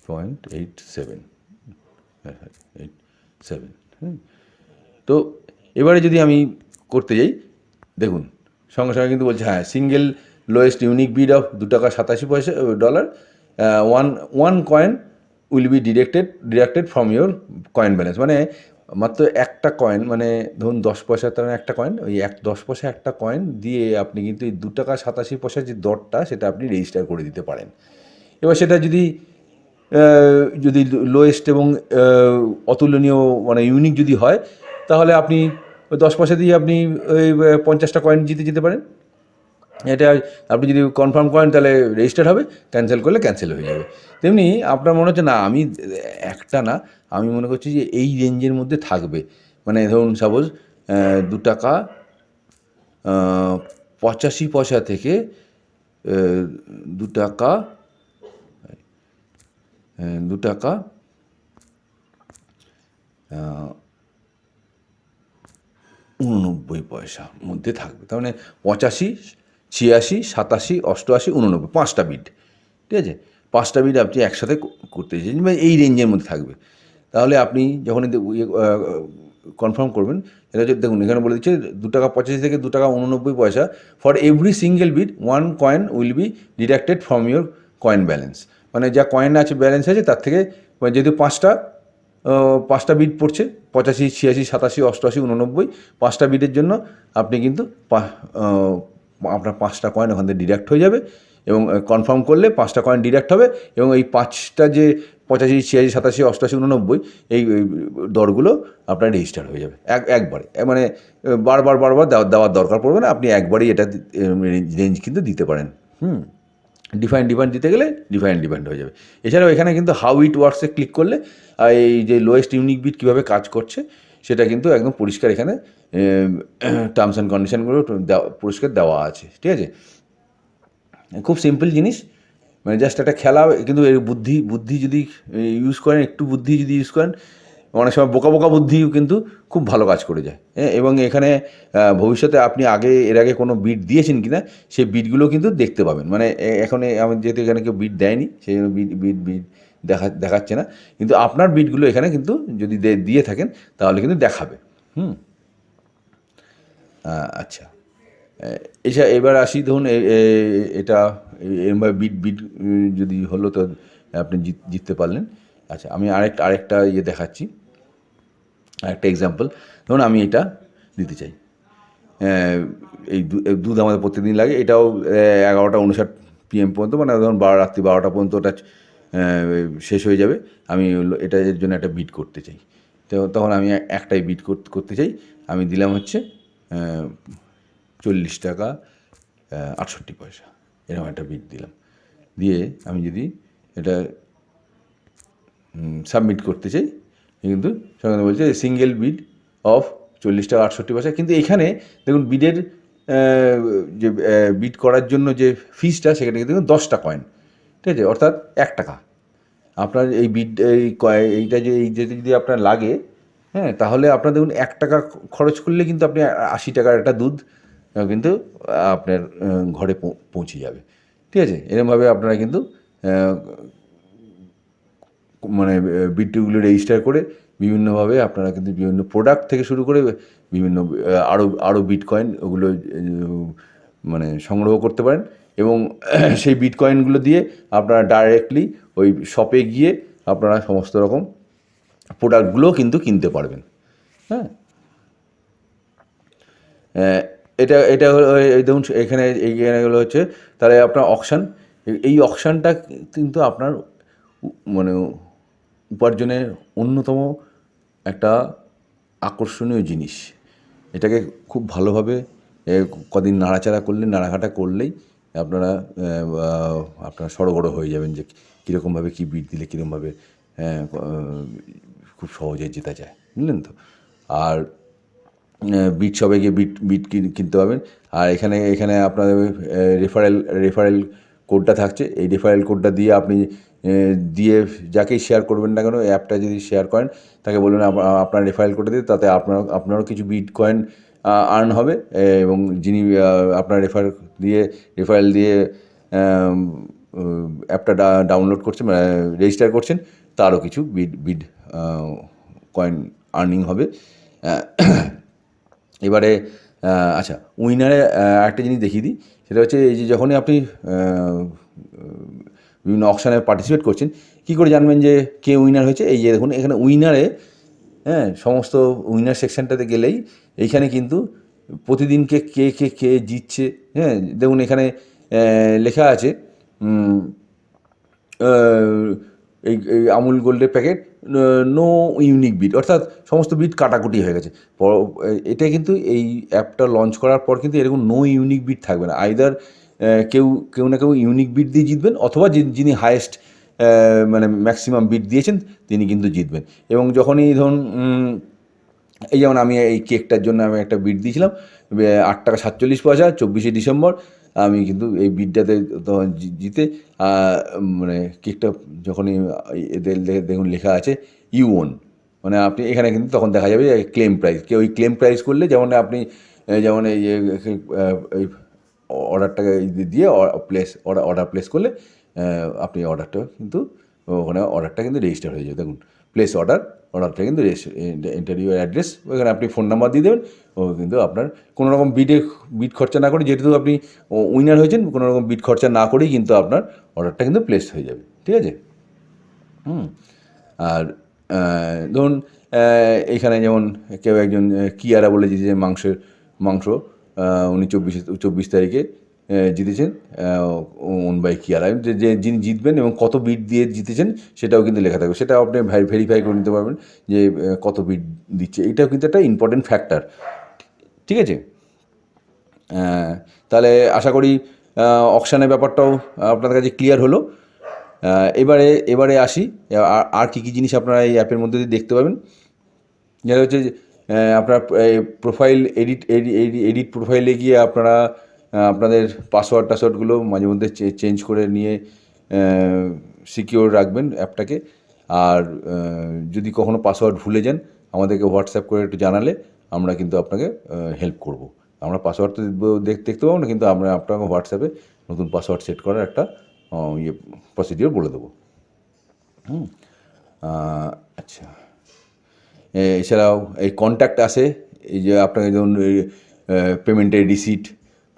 .87 তো এবারে যদি আমি করতে যাই, দেখুন সঙ্গে সঙ্গে কিন্তু বলছে হ্যাঁ, single lowest unique bid of $2.87, one coin will be deducted from your coin balance. মানে মাত্র একটা কয়েন, মানে ধরুন 10 পয়সা, তার একটা কয়েন, ওই 10 পয়সা একটা কয়েন দিয়ে আপনি কিন্তু এই $2.87 যে দরটা সেটা আপনি রেজিস্টার করে দিতে পারেন। এবার সেটা যদি লোয়েস্ট এবং অতুলনীয় মানে ইউনিক যদি হয়, তাহলে আপনি ওই 10 পয়সা দিয়ে আপনি ওই 50টা কয়েন যেতে পারেন। এটা আপনি যদি কনফার্ম করেন তাহলে রেজিস্টার হবে, ক্যান্সেল করলে ক্যান্সেল হয়ে যাবে। তেমনি আপনার মনে হচ্ছে না আমি একটা না, আমি মনে করছি যে এই রেঞ্জের মধ্যে থাকবে, মানে ধরুন সাপোজ 2 টাকা 85 পয়সা থেকে 2 টাকা 2 টাকা 89 পয়সার মধ্যে থাকবে। তার মানে 85, 86, 87, 88, 89, 5টা বিট, ঠিক আছে? 5টা বিট আপনি একসাথে করতে চাইছেন, মানে এই রেঞ্জের মধ্যে থাকবে। তাহলে আপনি যখন কনফার্ম করবেন, এটা হচ্ছে দেখুন এখানে বলে দিচ্ছে 2 টাকা 85 থেকে 2 টাকা 89 পয়সা, for every single bid 1 coin will be deducted from your coin balance. মানে যা কয়েন আছে, ব্যালেন্স আছে, তার থেকে যেহেতু 5টা বিট পড়ছে, 85, 86, 87, 88, 89, 5টা বিটের জন্য আপনি কিন্তু আপনার 5টা কয়েন ওখান থেকে ডিডাক্ট হয়ে যাবে, এবং কনফার্ম করলে 5টা কয়েন ডিডাক্ট হবে, এবং এই 5টা যে 85, 86, 87, 88, 89 এই দরগুলো আপনার রেজিস্টার হয়ে যাবে একবারে। মানে বারবার দেওয়ার দরকার পড়বে না, আপনি একবারই এটা রেঞ্জ কিন্তু দিতে পারেন। ডিফাইন্ড দিতে গেলে ডিফাইন্ড হয়ে যাবে। এছাড়াও এখানে কিন্তু হাউ ইট ওয়ার্কসে ক্লিক করলে এই যে লোয়েস্ট ইউনিক বিট কীভাবে কাজ করছে সেটা কিন্তু একদম পরিষ্কার এখানে টার্মস অ্যান্ড কন্ডিশনগুলো পরিষ্কার দেওয়া আছে, ঠিক আছে? খুব সিম্পল জিনিস, মানে জাস্ট একটা খেলা, কিন্তু এর বুদ্ধি যদি ইউজ করেন, একটু বুদ্ধি যদি ইউজ করেন, অনেক সময় বোকা বুদ্ধিও কিন্তু খুব ভালো কাজ করে যায়। এবং এখানে ভবিষ্যতে আপনি এর আগে কোনো বিট দিয়েছেন কি না সেই বিটগুলো কিন্তু দেখতে পাবেন। মানে এখন আমি যেহেতু এখানে কেউ বিট দেয়নি, সেই জন্য বিট দেখাচ্ছে না, কিন্তু আপনার বিটগুলো এখানে কিন্তু যদি দিয়ে থাকেন তাহলে কিন্তু দেখাবে। আচ্ছা, এবার আসি, ধরুন এটা এরমভাবে বিট যদি হলো তো আপনি জিততে পারলেন। আচ্ছা, আমি আরেকটা দেখাচ্ছি, আরেকটা এক্সাম্পল। ধরুন আমি এটা দিতে চাই, এই দুধ আমাদের প্রত্যেকদিন লাগে, এটাও 11:59 PM পর্যন্ত, মানে ধরুন রাত্রি 12টা পর্যন্ত ওটা শেষ হয়ে যাবে। আমি এর জন্য একটা বিট করতে চাই, তো তখন আমি একটাই বিট করতে চাই। আমি দিলাম হচ্ছে 40 টাকা 68 পয়সা, এরকম একটা বিট দিলাম। দিয়ে আমি যদি এটা সাবমিট করতে চাই, কিন্তু সঙ্গে বলছে সিঙ্গেল বিড অফ 40 টাকা 68 পয়সা। কিন্তু এখানে দেখুন বিডের যে বিড করার জন্য যে ফিসটা, সেখানে দেখুন 10টা কয়েন, ঠিক আছে? অর্থাৎ 1 টাকা। আপনার এই এইটা যদি আপনার লাগে, তাহলে আপনার দেখুন 1 টাকা খরচ করলে কিন্তু আপনি 80 টাকার একটা দুধ কিন্তু আপনার ঘরে পৌঁছে যাবে, ঠিক আছে? এরকমভাবে আপনারা কিন্তু মানে বিটগুলো রেজিস্টার করে বিভিন্নভাবে আপনারা কিন্তু বিভিন্ন প্রোডাক্ট থেকে শুরু করে বিভিন্ন আরও বিটকয়েন ওগুলো মানে সংগ্রহ করতে পারেন, এবং সেই বিটকয়েনগুলো দিয়ে আপনারা ডাইরেক্টলি ওই শপে গিয়ে আপনারা সমস্ত রকম প্রোডাক্টগুলো কিন্তু কিনতে পারবেন। এটা হলো, এই দেখুন এখানে এইগুলো হচ্ছে তাহলে আপনার অকশান। এই অকশানটা কিন্তু আপনার মানে উপার্জনের অন্যতম একটা আকর্ষণীয় জিনিস। এটাকে খুব ভালোভাবে কদিন নাড়াঘাটা করলেই আপনারা সড়গড় হয়ে যাবেন যে কীরকমভাবে কী বিট দিলে কীরকমভাবে খুব সহজে জেতা যায়, বুঝলেন তো? আর বিট শপে গিয়ে বিট কিনতে পারবেন। আর এখানে আপনাদের রেফারেল কোডটা থাকছে, এই রেফারেল কোডটা দিয়ে আপনি যাকেই শেয়ার করবেন না কেন, অ্যাপটা যদি শেয়ার করেন, তাকে বলবেন আপনার রেফারেল কোডটা দিয়ে, তাতে আপনারও কিছু বিটকয়েন আর্ন হবে, এবং যিনি আপনার রেফারেল দিয়ে অ্যাপটা ডাউনলোড করছেন, রেজিস্টার করছেন, তারও কিছু বিট কয়েন আর্নিং হবে। এবারে আচ্ছা, উইনারে একটা জিনিস দেখিয়ে দিই, সেটা হচ্ছে এই যে যখনই আপনি বিভিন্ন অকশানে পার্টিসিপেট করছেন, কী করে জানবেন যে কে উইনার হয়েছে? এই যে দেখুন এখানে উইনারে, সমস্ত উইনার সেকশানটাতে গেলেই এইখানে কিন্তু প্রতিদিনকে কে জিতছে, দেখুন এখানে লেখা আছে এই আমুল গোল্ডের প্যাকেট, নো ইউনিক বিট, অর্থাৎ সমস্ত বিট কাটাকুটি হয়ে গেছে। এটা কিন্তু এই অ্যাপটা লঞ্চ করার পর কিন্তু এরকম নো ইউনিক বিট থাকবে না। আইদার কেউ না কেউ ইউনিক বিট দিয়ে জিতবেন, অথবা যিনি হায়েস্ট মানে ম্যাক্সিমাম বিট দিয়েছেন তিনি কিন্তু জিতবেন। এবং যখনই ধরুন এই যেমন আমি এই কেকটার জন্য আমি একটা বিট দিয়েছিলাম 8 টাকা 47 পয়সা, 24শে ডিসেম্বর। আমি কিন্তু এই বিটটাতে তখন জিতে মানে কেকটা যখনই এদের দেখুন লেখা আছে ইউ ওন, মানে আপনি এখানে কিন্তু তখন দেখা যাবে ক্লেম প্রাইস। কেউ ওই ক্লেম প্রাইস করলে যেমন আপনি যেমন এই অর্ডারটাকে দিয়ে অর্ডার প্লেস করলে আপনি অর্ডারটা কিন্তু ওখানে অর্ডারটা কিন্তু রেজিস্টার হয়ে যাবে। দেখুন প্লেস অর্ডারটা কিন্তু ইন্টারভিউ অ্যাড্রেস, ওখানে আপনি ফোন নাম্বার দিয়ে দেবেন। ও কিন্তু আপনার কোনো রকম বিট খরচা না করে, যেহেতু আপনি উইনার হয়েছেন, কোনো রকম বিট খরচা না করেই কিন্তু আপনার অর্ডারটা কিন্তু প্লেস হয়ে যাবে। ঠিক আছে? আর ধরুন এইখানে যেমন কেউ একজন কিয়ারা বলে জিতেছেন মাংস, উনি 24 তারিখে জিতেছেন ওন বাই কিয়ারা। যিনি জিতবেন এবং কত বিট দিয়ে জিতেছেন সেটাও কিন্তু লেখা থাকবে, সেটাও আপনি ভেরিফাই করে নিতে পারবেন যে কত বিট দিচ্ছে। এটাও কিন্তু একটা ইম্পর্টেন্ট ফ্যাক্টর। ঠিক আছে? তাহলে আশা করি অকশানের ব্যাপারটাও আপনাদের কাছে ক্লিয়ার হলো। এবারে আসি আর কী কী জিনিস আপনারা এই অ্যাপের মধ্যে দিয়ে দেখতে পাবেন। যেটা হচ্ছে আপনার প্রোফাইল এডিট প্রোফাইলে গিয়ে আপনারা আপনাদের পাসওয়ার্ডগুলো মাঝে মধ্যে চেঞ্জ করে নিয়ে সিকিওর রাখবেন অ্যাপটাকে। আর যদি কখনো পাসওয়ার্ড ভুলে যান, আমাদেরকে হোয়াটসঅ্যাপ করে একটু জানালে আমরা কিন্তু আপনাকে হেল্প করব। আমরা পাসওয়ার্ড তো দেখতে পাবো না, কিন্তু আমরা আপনাকে হোয়াটসঅ্যাপে নতুন পাসওয়ার্ড সেট করার একটা প্রসিডিওর বলে দেবো। আচ্ছা, এছাড়াও এই কন্ট্যাক্ট আসে, এই যে আপনাকে ধরুন পেমেন্টের রিসিট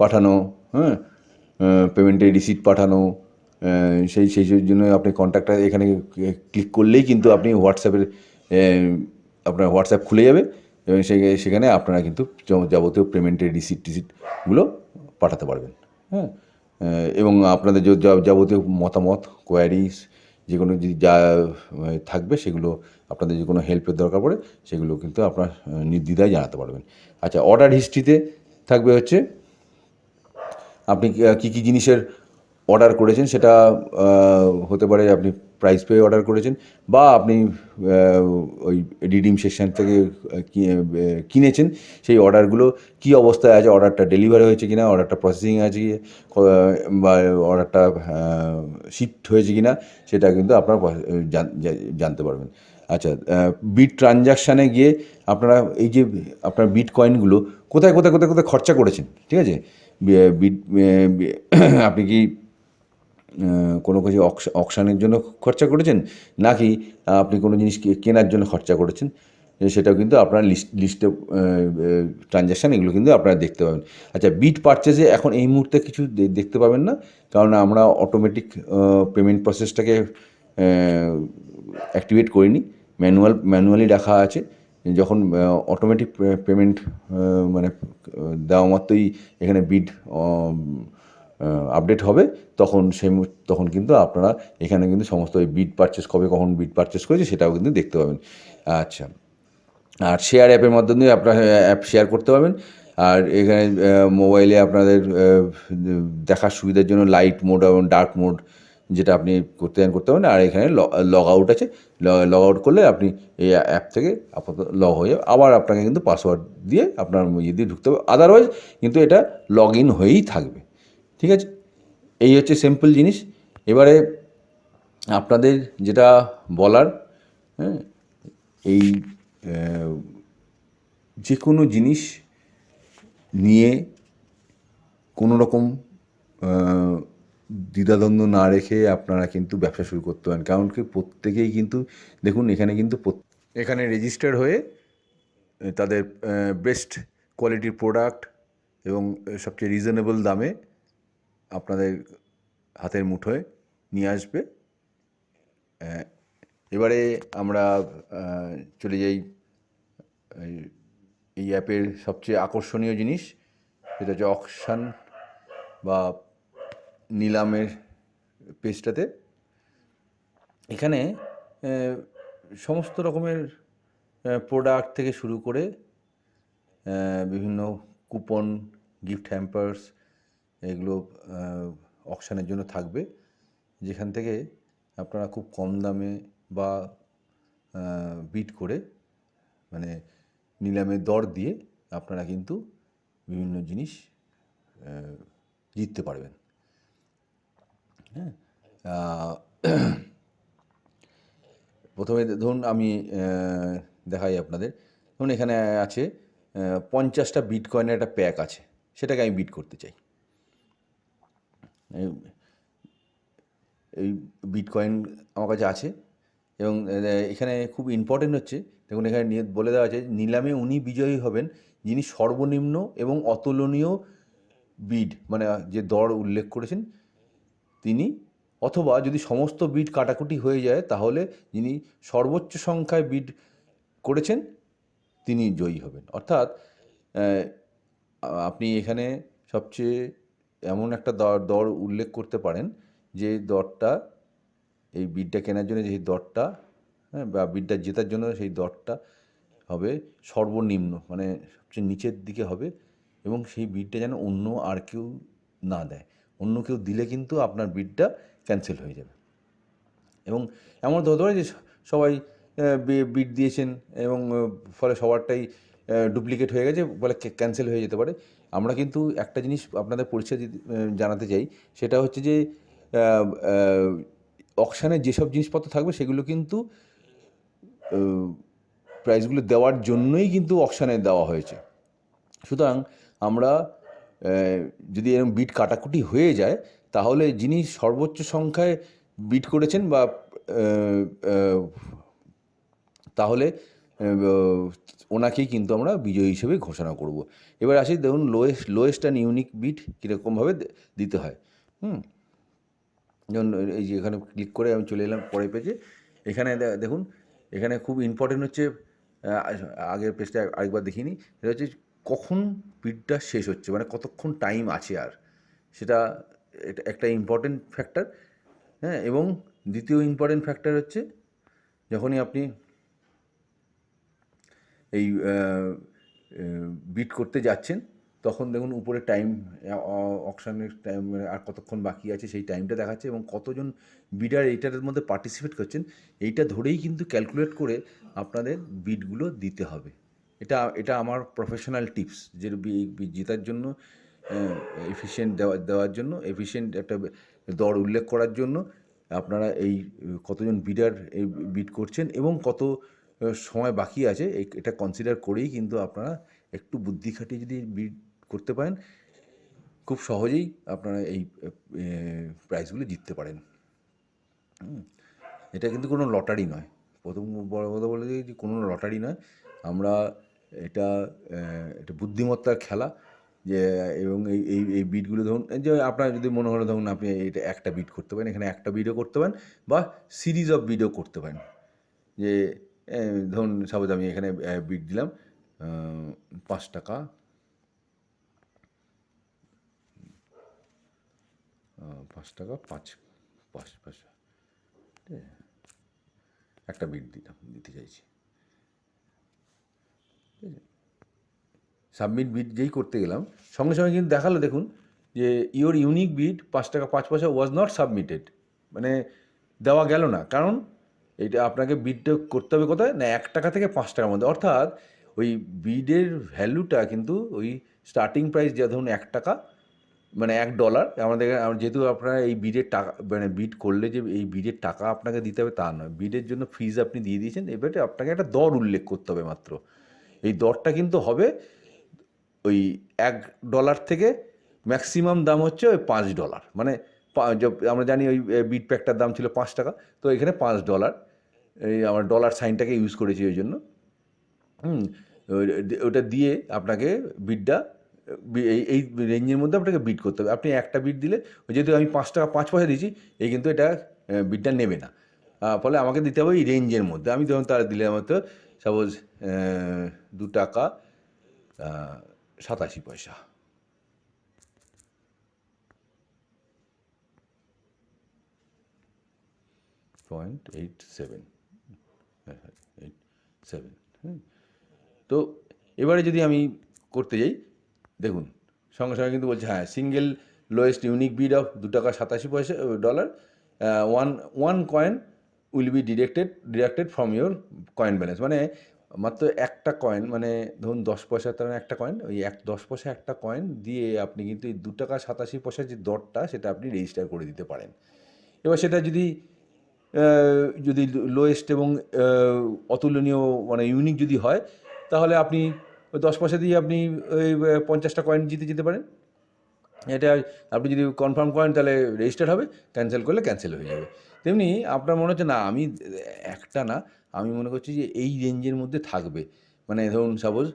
পাঠানো, পেমেন্টের রিসিট পাঠানো, সেই জন্য আপনি কন্ট্যাক্টটা এখানে ক্লিক করলেই কিন্তু আপনি আপনার হোয়াটসঅ্যাপ খুলে যাবে এবং সেখানে আপনারা কিন্তু যাবতীয় পেমেন্টের রিসিটগুলো পাঠাতে পারবেন। এবং আপনাদের যাবতীয় মতামত, কোয়ারিজ, যে কোনো যদি যা থাকবে সেগুলো, আপনাদের যে কোনো হেল্পের দরকার পড়ে সেগুলো কিন্তু আপনার নির্দ্বিধায় জানাতে পারবেন। আচ্ছা, অর্ডার হিস্ট্রিতে থাকবে হচ্ছে আপনি কী কী জিনিসের অর্ডার করেছেন, সেটা হতে পারে আপনি প্রাইস পেয়ে অর্ডার করেছেন, বা আপনি ওই রিডিম সেকশন থেকে কিনেছেন। সেই অর্ডারগুলো কী অবস্থায় আছে, অর্ডারটা ডেলিভারি হয়েছে কিনা, অর্ডারটা প্রসেসিং আছে কি, বা অর্ডারটা শিফট হয়েছে কিনা, সেটা কিন্তু আপনারা জানতে পারবেন। আচ্ছা, বিট ট্রানজাকশানে গিয়ে আপনারা এই যে আপনার বিট কয়েনগুলো কোথায় কোথায় কোথায় কোথায় খরচা করেছেন, ঠিক আছে, বিট আপনি কি কোনো কিছু অকশানের জন্য খরচা করেছেন, নাকি আপনি কোনো জিনিস কেনার জন্য খরচা করেছেন, সেটাও কিন্তু আপনার লিস্টে ট্রানজ্যাকশান এগুলো কিন্তু আপনারা দেখতে পাবেন। আচ্ছা, বিট পারচেজে এখন এই মুহূর্তে কিছু দেখতে পাবেন না, কারণ আমরা অটোমেটিক পেমেন্ট প্রসেসটাকে অ্যাক্টিভেট করিনি, ম্যানুয়ালি রাখা আছে। যখন অটোমেটিক পেমেন্ট মানে দেওয়া মাত্রই এখানে বিট আপডেট হবে, তখন কিন্তু আপনারা এখানে কিন্তু সমস্ত ওই বিট পারচেস কখন বিট পারচেস করেছে সেটাও কিন্তু দেখতে পাবেন। আচ্ছা, আর শেয়ার অ্যাপের মাধ্যমে আপনারা অ্যাপ শেয়ার করতে পারবেন। আর এখানে মোবাইলে আপনাদের দেখার সুবিধার জন্য লাইট মোড এবং ডার্ক মোড, যেটা আপনি করতে পারেন। আর এখানে লগ আউট আছে, লগ আউট করলে আপনি এই অ্যাপ থেকে আপাতত লগ হয়ে যাবে, আবার আপনাকে কিন্তু পাসওয়ার্ড দিয়ে আপনার ইয়ে দিয়ে ঢুকতে হবে, আদারওয়াইজ কিন্তু এটা লগ ইন হয়েই থাকবে। ঠিক আছে? এই হচ্ছে সিম্পল জিনিস। এবারে আপনাদের যেটা বলার, এই যে কোনো জিনিস নিয়ে কোনো রকম দ্বিধাদ্বন্দ্ব না রেখে আপনারা কিন্তু ব্যবসা শুরু করতে পারেন। কারণ কি প্রত্যেকেই কিন্তু দেখুন এখানে কিন্তু এখানে রেজিস্টার হয়ে তাদের বেস্ট কোয়ালিটির প্রোডাক্ট এবং সবচেয়ে রিজনেবল দামে আপনাদের হাতের মুঠোয় নিয়ে আসবে। এবারে আমরা চলে যাই এই অ্যাপের সবচেয়ে আকর্ষণীয় জিনিস, সেটা হচ্ছে অকশন বা নিলামের পেজটাতে। এখানে সমস্ত রকমের প্রোডাক্ট থেকে শুরু করে বিভিন্ন কুপন, গিফট হ্যাম্পার্স এগুলো অকশানের জন্য থাকবে, যেখান থেকে আপনারা খুব কম দামে বা বিট করে মানে নিলামে দর দিয়ে আপনারা কিন্তু বিভিন্ন জিনিস জিততে পারবেন। হ্যাঁ, প্রথমে ধরুন আমি দেখাই আপনাদের। ধরুন এখানে আছে 50টা বিটকয়েনের একটা প্যাক আছে, সেটাকে আমি বিট করতে চাই। এই বিটকয়েন আমার কাছে আছে এবং এখানে খুব ইম্পর্টেন্ট হচ্ছে, দেখুন এখানে বলে দেওয়া আছে নিলামে উনি বিজয়ী হবেন যিনি সর্বনিম্ন এবং অতুলনীয় বিড মানে যে দর উল্লেখ করেছেন তিনি, অথবা যদি সমস্ত বিড কাটাকুটি হয়ে যায় তাহলে যিনি সর্বোচ্চ সংখ্যায় বিড করেছেন তিনি জয়ী হবেন। অর্থাৎ আপনি এখানে সবচেয়ে এমন একটা দর উল্লেখ করতে পারেন যে দরটা এই বিডটা কেনার জন্য যে দরটা, হ্যাঁ, বা বিডটা জেতার জন্য সেই দরটা হবে সর্বনিম্ন মানে সবচেয়ে নিচের দিকে হবে, এবং সেই বিডটা যেন অন্য আর কেউ না দেয়। অন্য কেউ দিলে কিন্তু আপনার বিডটা ক্যান্সেল হয়ে যাবে। এবং এমন ধরতে পারে যে সবাই বিড দিয়েছেন এবং ফলে সবারটাই ডুপ্লিকেট হয়ে গেছে, বলে ক্যান্সেল হয়ে যেতে পারে। আমরা কিন্তু একটা জিনিস আপনাদের পরিচয় জানাতে চাই, সেটা হচ্ছে যে অকশানে যেসব জিনিসপত্র থাকবে সেগুলো কিন্তু প্রাইসগুলো দেওয়ার জন্যই কিন্তু অকশানে দেওয়া হয়েছে। সুতরাং আমরা যদি এরকম বিট কাটাকুটি হয়ে যায় তাহলে যিনি সর্বোচ্চ সংখ্যায় বিট করেছেন বা তাহলে ওনাকেই কিন্তু আমরা বিজয়ী হিসেবে ঘোষণা করব। এবার আসি, দেখুন লোয়েস্ট অ্যান্ড ইউনিক বিট কীরকমভাবে দিতে হয়। যেমন এই যে এখানে ক্লিক করে আমি চলে এলাম পরের পেজে। এখানে দেখুন এখানে খুব ইম্পর্টেন্ট হচ্ছে, আগের পেজটা আরেকবার দেখিনি, সেটা হচ্ছে কখন বিটটা শেষ হচ্ছে, মানে কতক্ষণ টাইম আছে আর, সেটা এটা একটা ইম্পর্টেন্ট ফ্যাক্টর। হ্যাঁ, এবং দ্বিতীয় ইম্পর্টেন্ট ফ্যাক্টর হচ্ছে যখনই আপনি এই বিট করতে যাচ্ছেন তখন দেখুন উপরে টাইম, অকশানের টাইম আর কতক্ষণ বাকি আছে সেই টাইমটা দেখাচ্ছে, এবং কতজন বিডার এইটার মধ্যে পার্টিসিপেট করছেন এইটা ধরেই কিন্তু ক্যালকুলেট করে আপনাদের বিটগুলো দিতে হবে। এটা আমার প্রফেশনাল টিপস, যে জেতার জন্য এফিশিয়েন্ট দেওয়ার জন্য, এফিশিয়েন্ট একটা দর উল্লেখ করার জন্য আপনারা এই কতজন বিডার এই বিট করছেন এবং কত সময় বাকি আছে এটা কনসিডার করেই কিন্তু আপনারা একটু বুদ্ধি খাটিয়ে যদি বিড করতে পারেন খুব সহজেই আপনারা এই প্রাইজগুলো জিততে পারেন। এটা কিন্তু কোনো লটারি নয়, প্রথম বড় কথা বলে দিই যে কোনো লটারি নয়। আমরা এটা বুদ্ধিমত্তার খেলা, যে এবং এই বিটগুলো ধরুন যে আপনার যদি মনে হলো ধরুন আপনি এটা একটা বিট করতে পারেন, এখানে একটা বিটও করতে পারেন বা সিরিজ অফ বিটও করতে পারেন। যে ধরুন সাপোজ আমি এখানে বিট দিলাম 5 টাকা, 5 টাকা 5 পয়সা, ঠিক আছে, একটা বিট দিতে চাইছি, ঠিক আছে। সাবমিট বিট যেই করতে গেলাম সঙ্গে সঙ্গে কিন্তু দেখালো, দেখুন যে ইওর ইউনিক বিট 5 টাকা 5 পয়সা ওয়াজ নট সাবমিটেড, মানে দেওয়া গেল না। কারণ এটা আপনাকে বিডটা করতে হবে কোথায় না, 1 টাকা থেকে 5 টাকার মধ্যে। অর্থাৎ ওই বিডের ভ্যালুটা কিন্তু ওই স্টার্টিং প্রাইস যা ধরুন 1 টাকা মানে $1, আমাদের যেহেতু আপনারা এই বিডের টাকা মানে বিড করলে যে এই বিডের টাকা আপনাকে দিতে হবে তা নয়, বিডের জন্য ফিজ আপনি দিয়ে দিয়েছেন, এবারে আপনাকে একটা দর উল্লেখ করতে হবে মাত্র। এই দরটা কিন্তু হবে ওই $1 থেকে ম্যাক্সিমাম দাম হচ্ছে ওই $5, মানে আমরা জানি ওই বিট প্যাকটার দাম ছিল 5 টাকা, তো এখানে $5, এই আমার ডলার সাইনটাকে ইউজ করেছি ওই জন্য। ওটা দিয়ে আপনাকে বিটটা এই রেঞ্জের মধ্যে আপনাকে বিট করতে হবে। আপনি একটা বিট দিলে যেহেতু আমি 5 টাকা 5 পয়সা দিয়েছি, এই কিন্তু এটা বিটটা নেবে না, ফলে আমাকে দিতে হবে এই রেঞ্জের মধ্যে। আমি ধরুন তারা দিলে আমার তো সাপোজ 2 টাকা 87 পয়সা, 6.87, 87, হুম। তো এবারে যদি আমি করতে যাই, দেখুন সঙ্গে সঙ্গে কিন্তু বলছে হ্যাঁ single lowest unique bid of $2.87 one coin will be deducted from your coin balance. মানে মাত্র একটা কয়েন, মানে ধরুন 10 পয়সা, তার মানে একটা কয়েন, ওই 10 পয়সা একটা কয়েন দিয়ে আপনি কিন্তু এই $2.87 যে দরটা সেটা আপনি রেজিস্টার করে দিতে পারেন। এবার সেটা যদি লোয়েস্ট এবং অতুলনীয় মানে ইউনিক যদি হয়, তাহলে আপনি ওই 10 পয়সা দিয়ে আপনি ওই 50টা কয়েন জিতে যেতে পারেন। এটা আপনি যদি কনফার্ম করেন তাহলে রেজিস্টার হবে, ক্যান্সেল করলে ক্যান্সেল হয়ে যাবে। তেমনি আপনার মনে হচ্ছে না আমি একটা না, আমি মনে করছি যে এই রেঞ্জের মধ্যে থাকবে। মানে ধরুন সাপোজ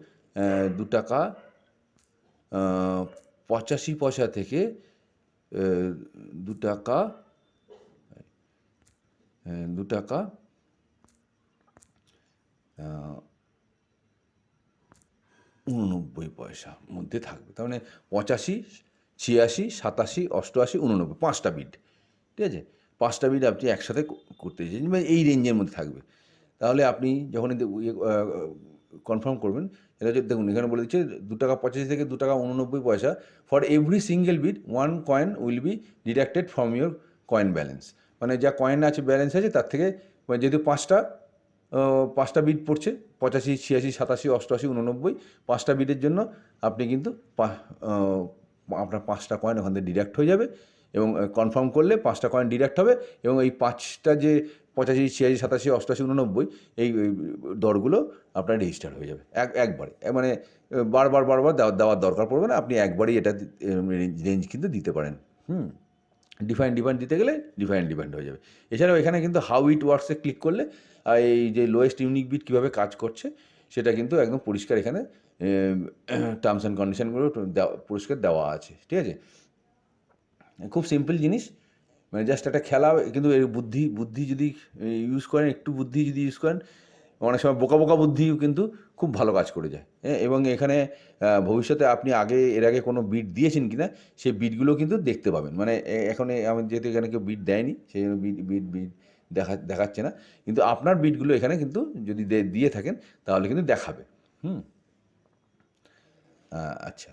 $2 85 পয়সা থেকে $2 $2.89 মধ্যে থাকবে। তার মানে 85, 86, 87, 88, 89, 5টা বিড, ঠিক আছে? 5টা বিড আপনি একসাথে করতে চাইছেন, মানে এই রেঞ্জের মধ্যে থাকবে। তাহলে আপনি যখন কনফার্ম করবেন, এটা হচ্ছে দেখুন এখানে বলে দিচ্ছে $2.85 থেকে $2.89 for every single bid one coin will be deducted from your coin balance. মানে যা কয়েন আছে ব্যালেন্স আছে তার থেকে, যেহেতু পাঁচটা বিড পড়ছে 85, 86, 87, 88, 89, 5টা বিডের জন্য আপনি কিন্তু আপনার 5টা কয়েন ওখান থেকে ডিডাক্ট হয়ে যাবে, এবং কনফার্ম করলে 5টা কয়েন ডিডাক্ট হবে, এবং এই 5টা যে 85, 86, 87, 88, 89 এই দরগুলো আপনার রেজিস্টার হয়ে যাবে একবারে। মানে বারবার দেওয়ার দরকার পড়বে না, আপনি একবারই এটা রেঞ্জ কিন্তু দিতে পারেন। ডিফাইন্ড দিতে গেলে ডিফাইন্ড হয়ে যাবে। এছাড়াও এখানে কিন্তু হাউ ইট ওয়ার্কসে ক্লিক করলে এই যে লোয়েস্ট ইউনিক বিট কীভাবে কাজ করছে সেটা কিন্তু একদম পরিষ্কার এখানে টার্মস অ্যান্ড কন্ডিশনগুলো পরিষ্কার দেওয়া আছে, ঠিক আছে? খুব সিম্পল জিনিস, মানে জাস্ট একটা খেলা, কিন্তু এর বুদ্ধি যদি ইউজ করেন, একটু বুদ্ধি যদি ইউজ করেন, অনেক সময় বোকা বুদ্ধিও কিন্তু খুব ভালো কাজ করে যায়। এবং এখানে ভবিষ্যতে আপনি এর আগে কোনো বিট দিয়েছেন কি না সেই বিটগুলো কিন্তু দেখতে পাবেন। মানে এখন আমি যেহেতু এখানে কেউ বিট দেয়নি সেই জন্য বিট দেখাচ্ছে না, কিন্তু আপনার বিটগুলো এখানে কিন্তু যদি দিয়ে থাকেন তাহলে কিন্তু দেখাবে। আচ্ছা,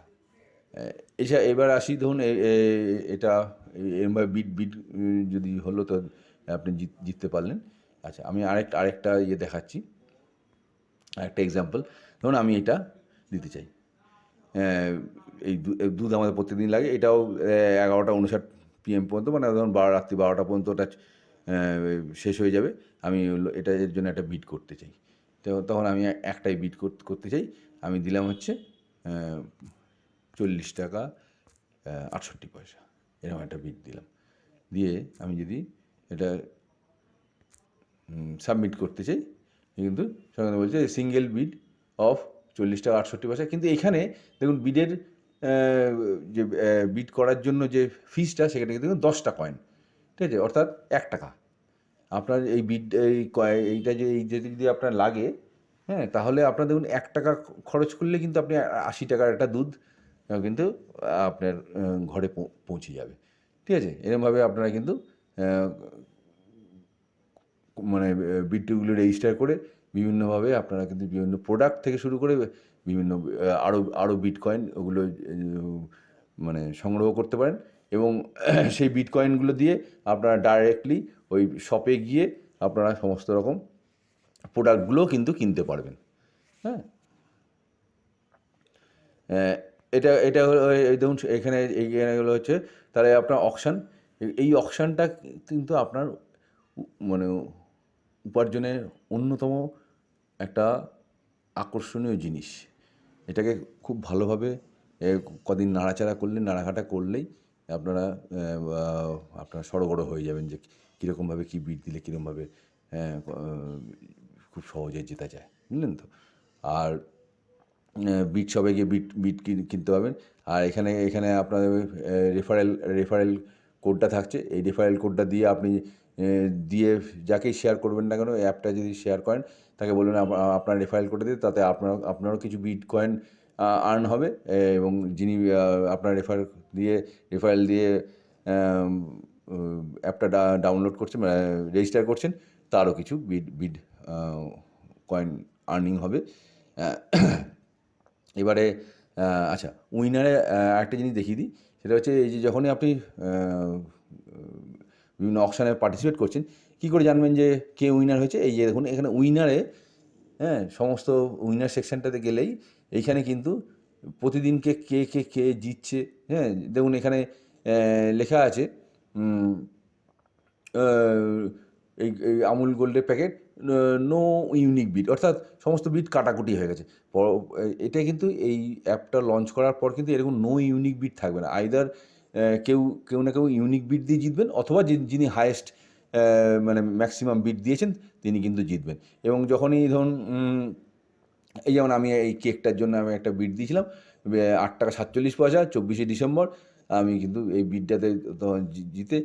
এবার আসি, ধরুন এটা এরমভাবে বিট যদি হলো তো আপনি জিততে পারলেন। আচ্ছা, আমি আরেকটা দেখাচ্ছি, আরেকটা এক্সাম্পল। ধরুন আমি এটা দিতে চাই, এই দুধ আমাদের প্রত্যেকদিন লাগে, এটাও 11:59 PM পর্যন্ত, মানে ধরুন রাত্রি 12টা পর্যন্ত ওটা শেষ হয়ে যাবে। আমি এর জন্য একটা বিট করতে চাই, তো তখন আমি একটাই বিট করতে চাই। আমি দিলাম হচ্ছে $40.68, এরকম একটা বিট দিলাম। দিয়ে আমি যদি এটা সাবমিট করতে চাই, কিন্তু সঙ্গে বলছে সিঙ্গেল বিড অফ $40.68। কিন্তু এখানে দেখুন বিডের যে বিড করার জন্য যে ফিসটা সেখানে কিন্তু $10 কয়েন, ঠিক আছে, অর্থাৎ $1। আপনার এই এইটা যদি আপনার লাগে, হ্যাঁ, তাহলে আপনার দেখুন $1 খরচ করলে কিন্তু আপনি 80 টাকার একটা দুধ কিন্তু আপনার ঘরে পৌঁছে যাবে, ঠিক আছে? এরকমভাবে আপনারা কিন্তু মানে বিটগুলো রেজিস্টার করে বিভিন্নভাবে আপনারা কিন্তু বিভিন্ন প্রোডাক্ট থেকে শুরু করে বিভিন্ন আরও বিটকয়েন ওগুলো মানে সংগ্রহ করতে পারেন, এবং সেই বিটকয়েনগুলো দিয়ে আপনারা ডাইরেক্টলি ওই শপে গিয়ে আপনারা সমস্ত রকম প্রোডাক্টগুলো কিন্তু কিনতে পারবেন। হ্যাঁ, এটা হলো এই দেখুন এখানে এইগুলো হচ্ছে তাহলে আপনার অকশান। এই অকশানটা কিন্তু আপনার মানে উপার্জনের অন্যতম একটা আকর্ষণীয় জিনিস। এটাকে খুব ভালোভাবে কদিন নাড়াঘাটা করলেই আপনারা সড়গড় হয়ে যাবেন যে কীরকমভাবে কী বিট দিলে কীরকমভাবে খুব সহজে জেতা যায়, বুঝলেন তো? আর বিট শপে গিয়ে বিট কিনতে পারবেন। আর এখানে আপনাদের রেফারেল কোডটা থাকছে, এই রেফারেল কোডটা দিয়ে আপনি যাকেই শেয়ার করবেন না কেন, অ্যাপটা যদি শেয়ার করেন তাকে বলবেন আপনার রেফারেল কোডটা দিয়ে, তাতে আপনারও কিছু বিটকয়েন আর্ন হবে, এবং যিনি আপনার রেফারেল দিয়ে অ্যাপটা ডাউনলোড করছেন, রেজিস্টার করছেন, তারও কিছু বিড কয়েন আর্নিং হবে। এবারে আচ্ছা, উইনারে একটা জিনিস দেখিয়ে দিই, সেটা হচ্ছে এই যে যখনই আপনি বিভিন্ন অকশানে পার্টিসিপেট করছেন, কী করে জানবেন যে কে উইনার হয়েছে? এই যে দেখুন এখানে উইনারে, হ্যাঁ, সমস্ত উইনার সেকশনটাতে গেলেই এইখানে কিন্তু প্রতিদিনকে কে কে কে জিতছে, হ্যাঁ, দেখুন এখানে লেখা আছে এই এই আমুল গোল্ডের প্যাকেট, নো ইউনিক বিট, অর্থাৎ সমস্ত বিট কাটাকুটি হয়ে গেছে। এটা কিন্তু এই অ্যাপটা লঞ্চ করার পর কিন্তু এরকম নো ইউনিক বিট থাকবে না। আইদার কেউ কেউ না কেউ ইউনিক বিট দিয়ে জিতবেন, অথবা যিনি হায়েস্ট মানে ম্যাক্সিমাম বিট দিয়েছেন তিনি কিন্তু জিতবেন। এবং যখনই ধরুন এই যেমন আমি এই কেকটার জন্য আমি একটা বিট দিয়েছিলাম 8 টাকা 47 পয়সা, 24শে ডিসেম্বর। আমি কিন্তু এই বিটটাতে জিতে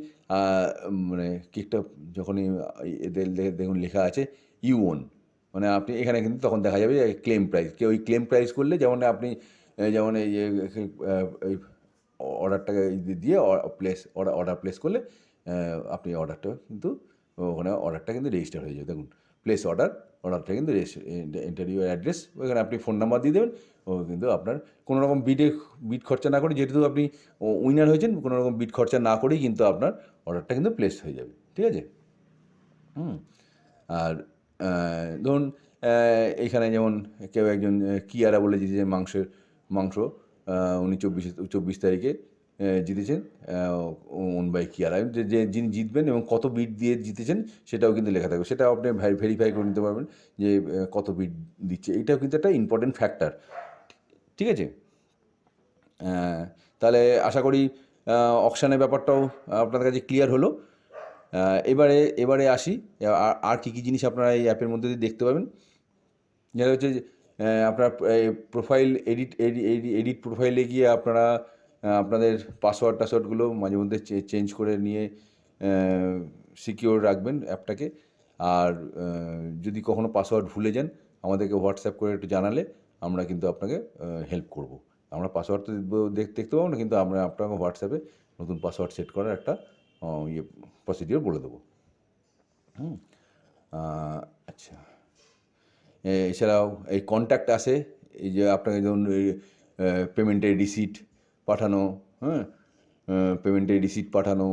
মানে কেকটা যখনই এদের দেখুন লেখা আছে ইউ ওন, মানে আপনি এখানে কিন্তু তখন দেখা যাবে যে ক্লেম প্রাইস, কেউ ওই ক্লেম প্রাইস করলে যেমন আপনি যেমন এই অর্ডারটাকে দিয়ে অর্ডার প্লেস করলে আপনি অর্ডারটা কিন্তু ওখানে অর্ডারটা কিন্তু রেজিস্টার হয়ে যাবে। দেখুন প্লেস অর্ডারটা কিন্তু ইন্টারভিউ অ্যাড্রেস, ওইখানে আপনি ফোন নাম্বার দিয়ে দেবেন। ও কিন্তু আপনার কোনো রকম বিট খরচা না করে, যেহেতু আপনি উইনার হয়েছেন, কোনো রকম বিট খরচা না করেই কিন্তু আপনার অর্ডারটা কিন্তু প্লেস হয়ে যাবে। ঠিক আছে? আর ধরুন এইখানে যেমন কেউ একজন কিয়ারা বলে জিতেছেন মাংস, উনি 24 তারিখে জিতেছেন, ওন বাই কিয়ারা। যিনি জিতবেন এবং কত বিট দিয়ে জিতেছেন সেটাও কিন্তু লেখা থাকবে, সেটাও আপনি ভেরিফাই করে নিতে পারবেন যে কত বিট দিচ্ছে। এইটাও কিন্তু একটা ইম্পর্টেন্ট ফ্যাক্টর। ঠিক আছে? তাহলে আশা করি অকশানের ব্যাপারটাও আপনাদের কাছে ক্লিয়ার হলো। এবারে আসি আর কী কী জিনিস আপনারা এই অ্যাপের মধ্যে দিয়ে দেখতে পাবেন। যেটা হচ্ছে আপনার প্রোফাইল এডিট প্রোফাইলে গিয়ে আপনারা আপনাদের টাসওয়ার্ডগুলো মাঝে মধ্যে চেঞ্জ করে নিয়ে সিকিওর রাখবেন অ্যাপটাকে। আর যদি কখনো পাসওয়ার্ড ভুলে যান, আমাদেরকে হোয়াটসঅ্যাপ করে একটু জানালে আমরা কিন্তু আপনাকে হেল্প করব। আমরা পাসওয়ার্ড তো দেখতে পাবো না, কিন্তু আমরা আপনাকে হোয়াটসঅ্যাপে নতুন পাসওয়ার্ড সেট করার একটা প্রসিডিওর বলে দেবো। আচ্ছা, এছাড়াও এই কন্ট্যাক্ট আসে, এই যে আপনাকে ধরুন পেমেন্টের রিসিট পাঠানো, হ্যাঁ, পেমেন্টের রিসিট পাঠানো,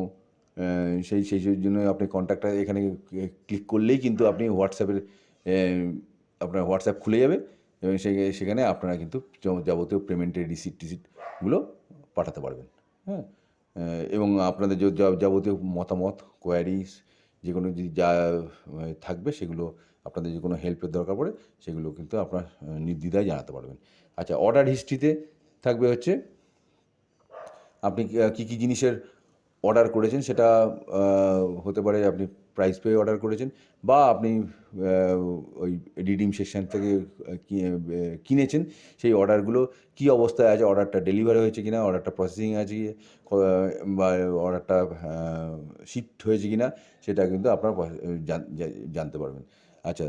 সেই জন্য আপনি কন্ট্যাক্টটা এখানে ক্লিক করলেই কিন্তু আপনি হোয়াটসঅ্যাপের আপনার হোয়াটসঅ্যাপ খুলে যাবে এবং সেখানে আপনারা কিন্তু যাবতীয় পেমেন্টের রিসিটগুলো পাঠাতে পারবেন। হ্যাঁ, এবং আপনাদের যাবতীয় মতামত, কোয়ারিজ, যে কোনো যদি যা থাকবে সেগুলো, আপনাদের যে কোনো হেল্পের দরকার পড়ে সেগুলো কিন্তু আপনার নির্দ্বিধায় জানাতে পারবেন। আচ্ছা, অর্ডার হিস্ট্রিতে থাকবে হচ্ছে আপনি কী কী জিনিসের অর্ডার করেছেন, সেটা হতে পারে আপনি প্রাইস পেয়ে অর্ডার করেছেন, বা আপনি ওই রিডিম সেকশন থেকে কিনেছেন। সেই অর্ডারগুলো কী অবস্থায় আছে, অর্ডারটা ডেলিভারি হয়েছে কিনা, অর্ডারটা প্রসেসিং আছে কি, বা অর্ডারটা শিফট হয়েছে কিনা, সেটা কিন্তু আপনারা জানতে পারবেন। আচ্ছা,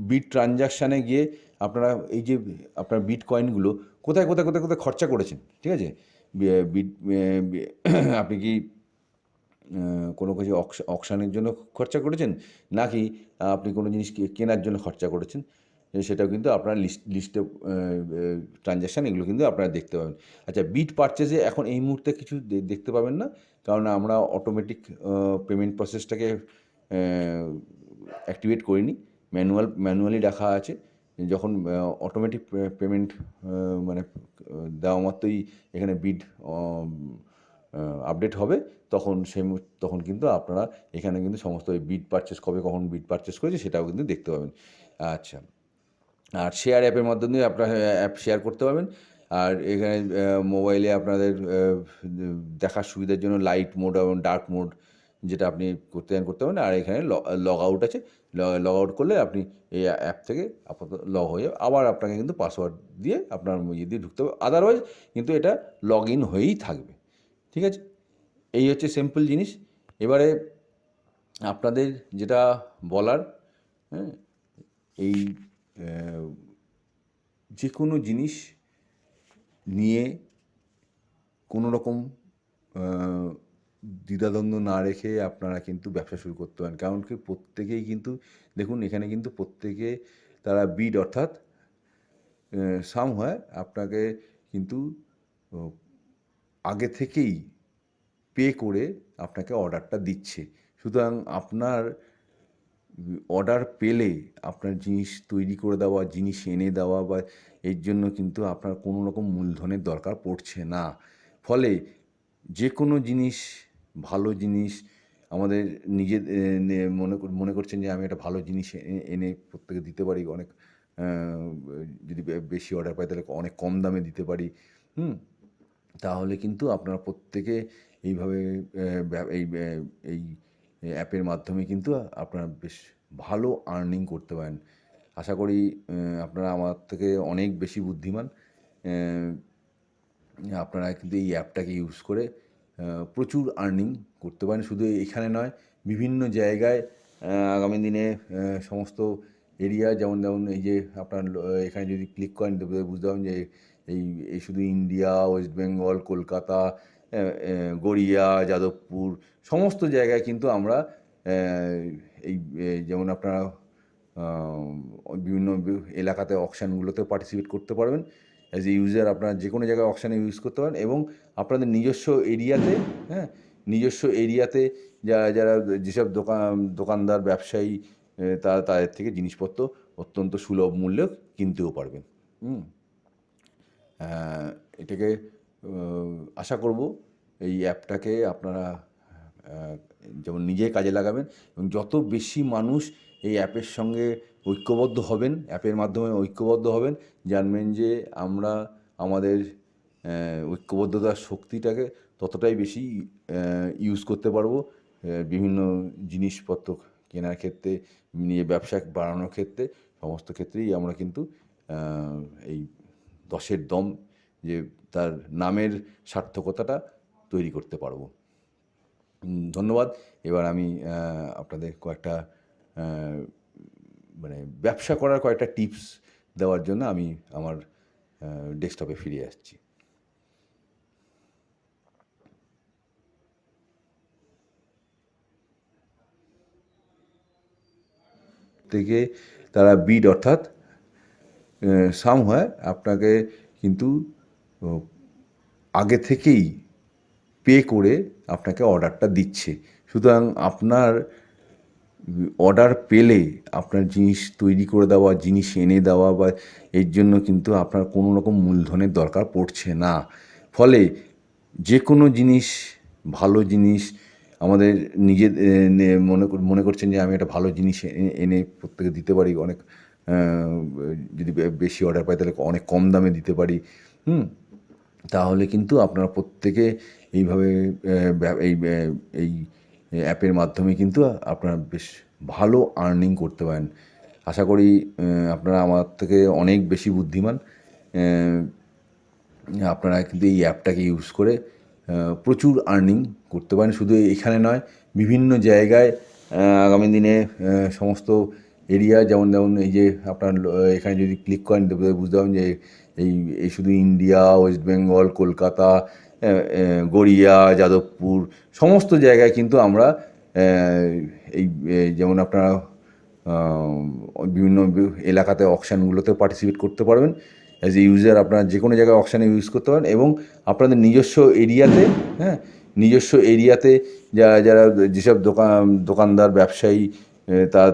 বিট ট্রানজাকশানে গিয়ে আপনারা এই যে আপনার বিট কয়েনগুলো কোথায় কোথায় কোথায় কোথায় খরচা করেছেন, ঠিক আছে, বিট আপনি কি কোনো কিছু অকশানের জন্য খরচা করেছেন, নাকি আপনি কোনো জিনিস কেনার জন্য খরচা করেছেন, সেটাও কিন্তু আপনার লিস্টে ট্রানজ্যাকশান এগুলো কিন্তু আপনারা দেখতে পাবেন। আচ্ছা, বিট পারচেজে এখন এই মুহূর্তে কিছু দেখতে পাবেন না, কারণ আমরা অটোমেটিক পেমেন্ট প্রসেসটাকে অ্যাক্টিভেট করিনি, ম্যানুয়ালি রাখা আছে। যখন অটোমেটিক পেমেন্ট মানে দেওয়া মাত্রই এখানে বিট আপডেট হবে, তখন কিন্তু আপনারা এখানে কিন্তু সমস্ত ওই বিট পারচেস কখন বিট পারচেস করেছে সেটাও কিন্তু দেখতে পাবেন। আচ্ছা, আর শেয়ার অ্যাপের মাধ্যমে আপনারা অ্যাপ শেয়ার করতে পারবেন। আর এখানে মোবাইলে আপনাদের দেখার সুবিধার জন্য লাইট মোড এবং ডার্ক মোড, যেটা আপনি করতে পারেন। আর এখানে লগ আউট আছে, লগ আউট করলে আপনি এই অ্যাপ থেকে আপাতত লগ হয়ে যাবে, আবার আপনাকে কিন্তু পাসওয়ার্ড দিয়ে আপনার ইয়ে দিয়ে ঢুকতে হবে, আদারওয়াইজ কিন্তু এটা লগ ইন হয়েই থাকবে। ঠিক আছে? এই হচ্ছে সিম্পল জিনিস। এবারে আপনাদের যেটা বলার, হ্যাঁ, এই যে কোনো জিনিস নিয়ে কোনো রকম দ্বিধাদ্বন্দ্ব না রেখে আপনারা কিন্তু ব্যবসা শুরু করতে পারেন। কারণ কি প্রত্যেকেই কিন্তু দেখুন এখানে কিন্তু প্রত্যেকে তারা বিড অর্থাৎ সামহার আপনাকে কিন্তু ও আগে থেকেই পে করে আপনাকে অর্ডারটা দিচ্ছে। সুতরাং আপনার অর্ডার পেলে আপনার জিনিস তৈরি করে দেওয়া, জিনিস এনে দেওয়া বা এর জন্য কিন্তু আপনার কোনো রকম মূলধনের দরকার পড়ছে না। ফলে যে কোনো জিনিস, ভালো জিনিস আমাদের নিজে মনে করছেন যে আমি একটা ভালো জিনিস এনে প্রত্যেকে দিতে পারি, অনেক যদি বেশি অর্ডার পাই তাহলে অনেক কম দামে দিতে পারি, তাহলে কিন্তু আপনারা প্রত্যেকে এইভাবে এই অ্যাপের মাধ্যমে কিন্তু আপনারা বেশ ভালো আর্নিং করতে পারেন। আশা করি আপনারা আমার থেকে অনেক বেশি বুদ্ধিমান। আপনারা কিন্তু এই অ্যাপটাকে ইউজ করে প্রচুর আর্নিং করতে পারেন। শুধু এখানে নয়, বিভিন্ন জায়গায় আগামী দিনে সমস্ত এরিয়া যেমন এই যে আপনার এখানে যদি ক্লিক করেন বুঝতে পারবেন যে এই শুধু ইন্ডিয়া, ওয়েস্ট বেঙ্গল, কলকাতা, গড়িয়া, যাদবপুর সমস্ত জায়গায় কিন্তু আমরা এই যেমন আপনারা বিভিন্ন এলাকাতে অকশানগুলোতে পার্টিসিপেট করতে পারবেন। অ্যাজ এ ইউজার আপনারা যে কোনো জায়গায় অকশানে ইউজ করতে পারেন এবং আপনাদের নিজস্ব এরিয়াতে, নিজস্ব এরিয়াতে যারা যেসব দোকানদার, ব্যবসায়ী তাদের থেকে জিনিসপত্র অত্যন্ত সুলভ মূল্যে কিনতেও পারবেন। এটাকে আশা করব এই অ্যাপটাকে আপনারা যেমন নিজে কাজে লাগাবেন এবং যত বেশি মানুষ এই অ্যাপের সঙ্গে ঐক্যবদ্ধ হবেন, অ্যাপের মাধ্যমে ঐক্যবদ্ধ হবেন, জানবেন যে আমরা আমাদের ঐক্যবদ্ধতার শক্তিটাকে ততটাই বেশি ইউজ করতে পারবো বিভিন্ন জিনিসপত্র কেনার ক্ষেত্রে, নিয়ে ব্যবসা বাড়ানোর ক্ষেত্রে, সমস্ত ক্ষেত্রেই আমরা কিন্তু এই 10-এর দম যে তার নামের সার্থকতাটা তৈরি করতে পারবো। ধন্যবাদ। এবার আমি আপনাদের কয়েকটা মানে ব্যবসা করার কয়েকটা টিপস দেওয়ার জন্য আমি আমার ডেস্কটপে ফিরে আসছি। থেকে তারা বিড অর্থাৎ সামহার আপনাকে কিন্তু আগে থেকেই পে করে আপনাকে অর্ডারটা দিচ্ছে। সুতরাং আপনার অর্ডার পেলে আপনার জিনিস তৈরি করে দেওয়া, জিনিস এনে দেওয়া বা এর জন্য কিন্তু আপনার কোনো রকম মূলধনের দরকার পড়ছে না। ফলে যে কোনো জিনিস, ভালো জিনিস আমাদের নিজে মনে করছেন যে আমি একটা ভালো জিনিস এনে প্রত্যেকে দিতে পারি, অনেক যদি বেশি অর্ডার পাই তাহলে অনেক কম দামে দিতে পারি, তাহলে কিন্তু আপনারা প্রত্যেকে এইভাবে এই অ্যাপের মাধ্যমে কিন্তু আপনারা বেশ ভালো আর্নিং করতে পারেন। আশা করি আপনারা আমার থেকে অনেক বেশি বুদ্ধিমান। আপনারা কিন্তু এই অ্যাপটাকে ইউজ করে প্রচুর আর্নিং করতে পারেন। শুধু এখানে নয়, বিভিন্ন জায়গায় আগামী দিনে সমস্ত এরিয়া যেমন এই যে আপনার এখানে যদি ক্লিক করেন বুঝতে পারবেন যে এই শুধু ইন্ডিয়া, ওয়েস্ট বেঙ্গল, কলকাতা, গড়িয়া, যাদবপুর সমস্ত জায়গায় কিন্তু আমরা এই যেমন আপনারা বিভিন্ন এলাকাতে অকশানগুলোতে পার্টিসিপেট করতে পারবেন। অ্যাজ এ ইউজার আপনারা যে কোনো জায়গায় অকশানে ইউজ করতে পারেন এবং আপনাদের নিজস্ব এরিয়াতে, নিজস্ব এরিয়াতে যারা যেসব দোকানদার, ব্যবসায়ী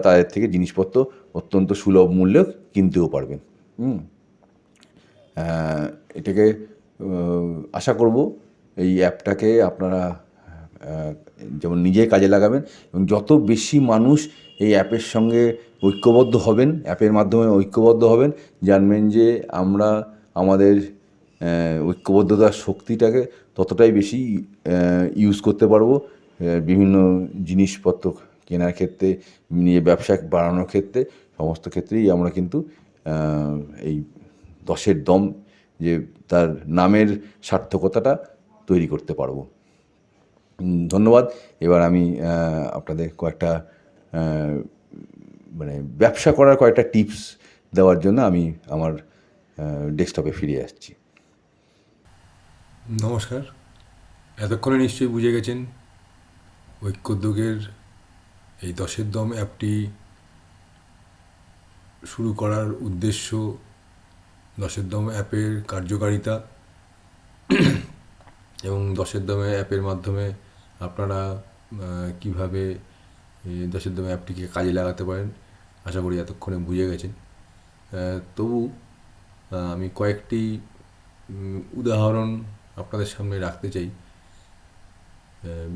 তাদের থেকে জিনিসপত্র অত্যন্ত সুলভ মূল্যে কিনতেও পারবেন। এটাকে আশা করব এই অ্যাপটাকে আপনারা যেমন নিজে কাজে লাগাবেন এবং যত বেশি মানুষ এই অ্যাপের সঙ্গে ঐক্যবদ্ধ হবেন, অ্যাপের মাধ্যমে ঐক্যবদ্ধ হবেন, জানবেন যে আমরা আমাদের ঐক্যবদ্ধতার শক্তিটাকে ততটাই বেশি ইউজ করতে পারবো বিভিন্ন জিনিসপত্র কেনার ক্ষেত্রে, নিয়ে ব্যবসা বাড়ানোর ক্ষেত্রে, সমস্ত ক্ষেত্রেই আমরা কিন্তু এই 10-এর দম যে তার নামের সার্থকতাটা তৈরি করতে পারবো। ধন্যবাদ। এবার আমি আপনাদের কয়েকটা মানে ব্যবসা করার কয়েকটা টিপস দেওয়ার জন্য আমি আমার ডেস্কটপে ফিরে আসছি। নমস্কার। এতক্ষণে নিশ্চয়ই বুঝে গেছেন ঐক্যোদ্যোগের এই দশের দম অ্যাপটি শুরু করার উদ্দেশ্য, দশের দম অ্যাপের কার্যকারিতা এবং দশের দমে অ্যাপের মাধ্যমে আপনারা কীভাবে দশের দমে অ্যাপটিকে কাজে লাগাতে পারেন আশা করি এতক্ষণে বুঝে গেছেন। তবু আমি কয়েকটি উদাহরণ আপনাদের সামনে রাখতে চাই,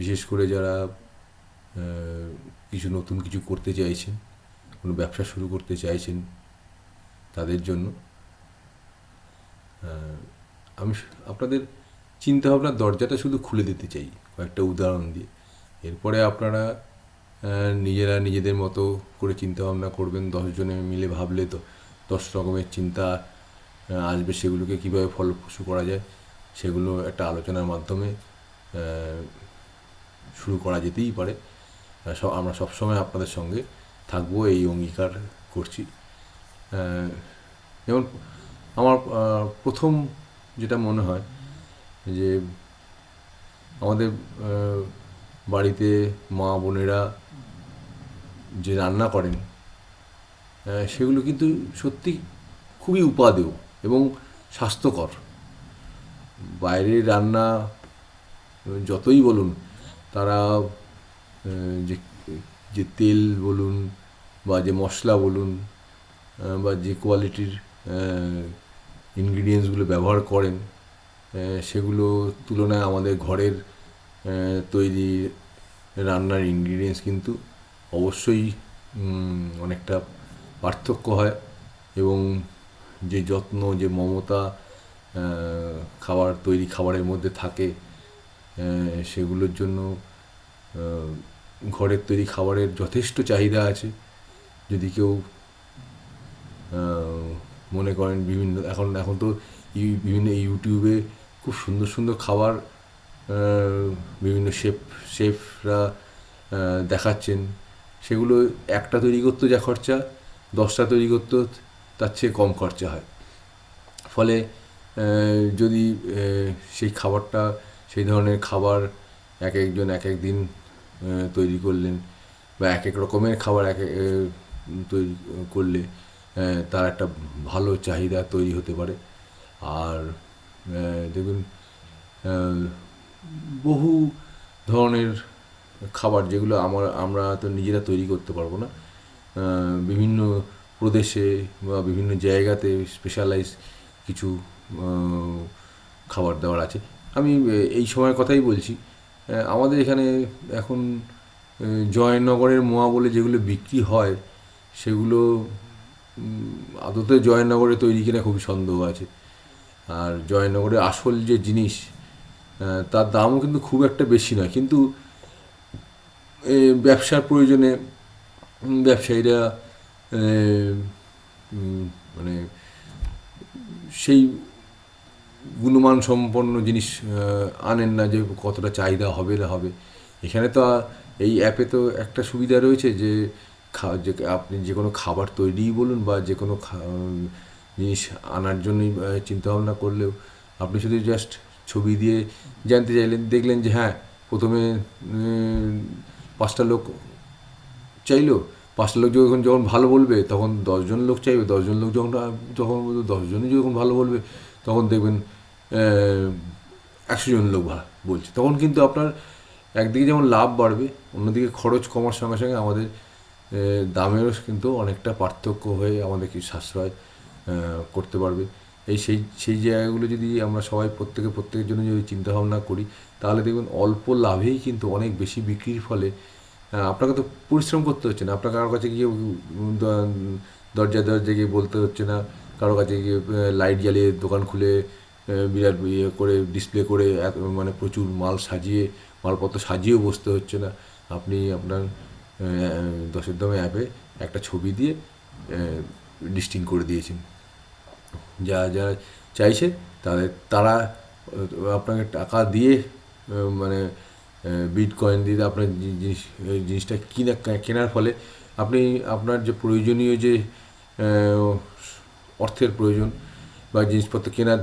বিশেষ করে যারা কিছু নতুন কিছু করতে চাইছেন, কোনো ব্যবসা শুরু করতে চাইছেন তাদের জন্য। আমি আপনাদের চিন্তাভাবনার দরজাটা শুধু খুলে দিতে চাই কয়েকটা উদাহরণ দিয়ে। এরপরে আপনারা নিজেরা নিজেদের মতো করে চিন্তাভাবনা করবেন। 10 জনে মিলে ভাবলে তো 10 রকমের চিন্তা আসবে, সেগুলোকে কীভাবে ফলপ্রসূ করা যায় সেগুলো একটা আলোচনার মাধ্যমে শুরু করা যেতেই পারে। আমরা সবসময় আপনাদের সঙ্গে থাকবো, এই অঙ্গীকার করছি। যেমন আমার প্রথম যেটা মনে হয় যে আমাদের বাড়িতে মা বোনেরা যে রান্না করেন সেগুলো কিন্তু সত্যি খুবই উপাদেয় এবং স্বাস্থ্যকর। বাইরের রান্না যতই বলুন, তারা যে যে তেল বলুন বা যে মশলা বলুন বা যে কোয়ালিটির ইনগ্রিডিয়েন্টসগুলো ব্যবহার করেন সেগুলো তুলনায় আমাদের ঘরের তৈরি রান্নার ইনগ্রিডিয়েন্টস কিন্তু অবশ্যই অনেকটা পার্থক্য হয় এবং যে যত্ন, যে মমতা খাবারের মধ্যে থাকে সেগুলোর জন্য ঘরের তৈরি খাবারের যথেষ্ট চাহিদা আছে। যদি কেউ মনে করেন এখন তো বিভিন্ন ইউটিউবে খুব সুন্দর সুন্দর খাবার বিভিন্ন শেফরা দেখাচ্ছেন, সেগুলো একটা তৈরি করতে যা খরচা 10টা তৈরি করতে তার চেয়ে কম খরচা হয়। ফলে যদি সেই ধরনের খাবার এক একজন এক এক দিন তৈরি করলেন বা এক এক রকমের খাবার তৈরি করলে তার একটা ভালো চাহিদা তৈরি হতে পারে। আর দেখুন, বহু ধরনের খাবার যেগুলো আমরা তো নিজেরা তৈরি করতে পারবো না, বিভিন্ন প্রদেশে বা বিভিন্ন জায়গাতে স্পেশালাইজ কিছু খাবার দাবার আছে। আমি এই সময়ের কথাই বলছি। আমাদের এখানে এখন জয়নগরের মোয়া বলে যেগুলো বিক্রি হয় সেগুলো আদতে জয়নগরে তৈরি কিনা খুবই সন্দেহ আছে। আর জয়নগরের আসল যে জিনিস তার দামও কিন্তু খুব একটা বেশি নয়, কিন্তু ব্যবসার প্রয়োজনে ব্যবসায়ীরা মানে সেই গুণমান সম্পন্ন জিনিস আনেন না যে কতটা চাহিদা হবে না হবে। এখানে তো এই অ্যাপে তো একটা সুবিধা রয়েছে যে আপনি যে কোনো খাবার তৈরিই বলুন বা যে কোনো জিনিস আনার জন্যই চিন্তাভাবনা করলেও আপনি শুধু জাস্ট ছবি দিয়ে জানতে চাইলেন, দেখলেন যে হ্যাঁ প্রথমে 5টা লোক চাইলো, 5টা লোক যখন ভালো বলবে তখন 10 জন লোক চাইবে, 10 জন লোক যখন 10 জনই যখন ভালো বলবে তখন দেখবেন 100 জন লোক বলছে। তখন কিন্তু আপনার একদিকে যেমন লাভ বাড়বে, অন্যদিকে খরচ কমার সঙ্গে সঙ্গে আমাদের দামেরও কিন্তু অনেকটা পার্থক্য হয়ে আমাদেরকে সাশ্রয় করতে পারবে। সেই জায়গাগুলো যদি আমরা সবাই প্রত্যেকের জন্য যদি চিন্তাভাবনা করি তাহলে দেখবেন অল্প লাভেই কিন্তু অনেক বেশি বিক্রির ফলে আপনাকে তো পরিশ্রম করতে হচ্ছে না, আপনার কারোর কাছে গিয়ে দরজা গিয়ে বলতে হচ্ছে না, কারোর কাছে গিয়ে লাইট জ্বালিয়ে দোকান খুলে বিরাট ইয়ে করে ডিসপ্লে করে মানে প্রচুর মালপত্র সাজিয়েও বসতে হচ্ছে না। আপনি আপনার দশের দমে অ্যাপে একটা ছবি দিয়ে লিস্টিং করে দিয়েছেন। যারা চাইছে তারা আপনাকে টাকা দিয়ে মানে বিটকয়েন দিয়ে আপনার জিনিসটা কেনার ফলে আপনি আপনার যে প্রয়োজনীয় যে অর্থের প্রয়োজন বা জিনিসপত্র কেনার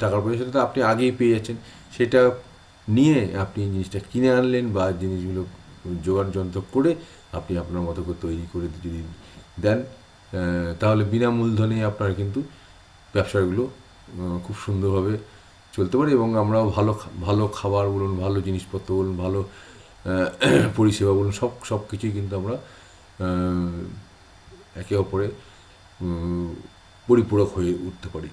টাকার প্রয়োজন সেটা তো আপনি আগেই পেয়ে যাচ্ছেন। সেটা নিয়ে আপনি জিনিসটা কিনে আনলেন বা জিনিসগুলো জোগাড় যন্ত্র করে আপনি আপনার মতো করে তৈরি করে যদি দেন, তাহলে বিনা মূলধনে আপনার কিন্তু ব্যবসাগুলো খুব সুন্দরভাবে চলতে পারে, এবং আমরাও ভালো খাবার বলুন, ভালো জিনিসপত্র বলুন, ভালো পরিষেবা বলুন, সব কিছুই কিন্তু আমরা একে অপরে পরিপূরক হয়ে উঠতে পারি।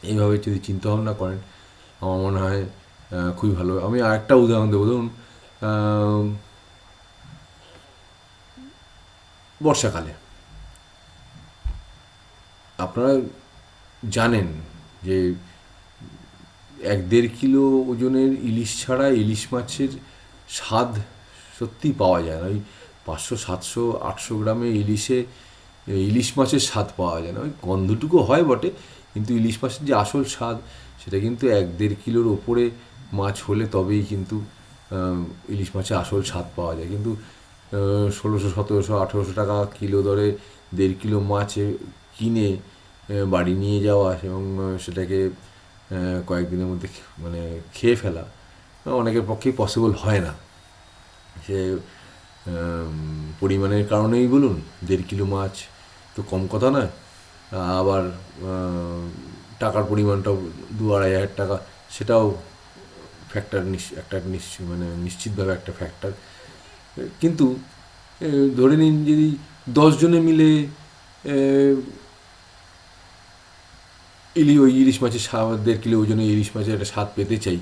এইভাবে যদি চিন্তাভাবনা করেন আমার মনে হয় খুবই ভালো। আমি আরেকটা উদাহরণ দেবো। ধরুন বর্ষাকালে আপনারা জানেন যে 1-1.5 কিলো ওজনের ইলিশ ছাড়া ইলিশ মাছের স্বাদ সত্যিই পাওয়া যায় না। ওই 500, 700, 800 গ্রামে ইলিশ মাছের স্বাদ পাওয়া যায় না। ওই গন্ধটুকু হয় বটে, কিন্তু ইলিশ মাছের যে আসল স্বাদ সেটা কিন্তু 1-1.5 কিলোর ওপরে মাছ হলে তবেই কিন্তু ইলিশ মাছের আসল স্বাদ পাওয়া যায়। কিন্তু 1600, 1700, 1800 টাকা কিলো দরে 1.5 কিলো মাছ কিনে বাড়ি নিয়ে যাওয়া এবং সেটাকে কয়েকদিনের মধ্যে মানে খেয়ে ফেলা অনেকের পক্ষেই পসিবল হয় না। সে পরিমাণের কারণেই বলুন, 1.5 কিলো মাছ তো কম কথা নয়, আবার টাকার পরিমাণটাও 2-2.5 হাজার টাকা, সেটাও ফ্যাক্টর, মানে নিশ্চিতভাবে একটা ফ্যাক্টর। কিন্তু ধরে নিন যদি 10 জনে মিলে ওই ইলিশ মাছের 1.5 কিলো ওজনে ইলিশ মাছের একটা স্বাদ পেতে চাই,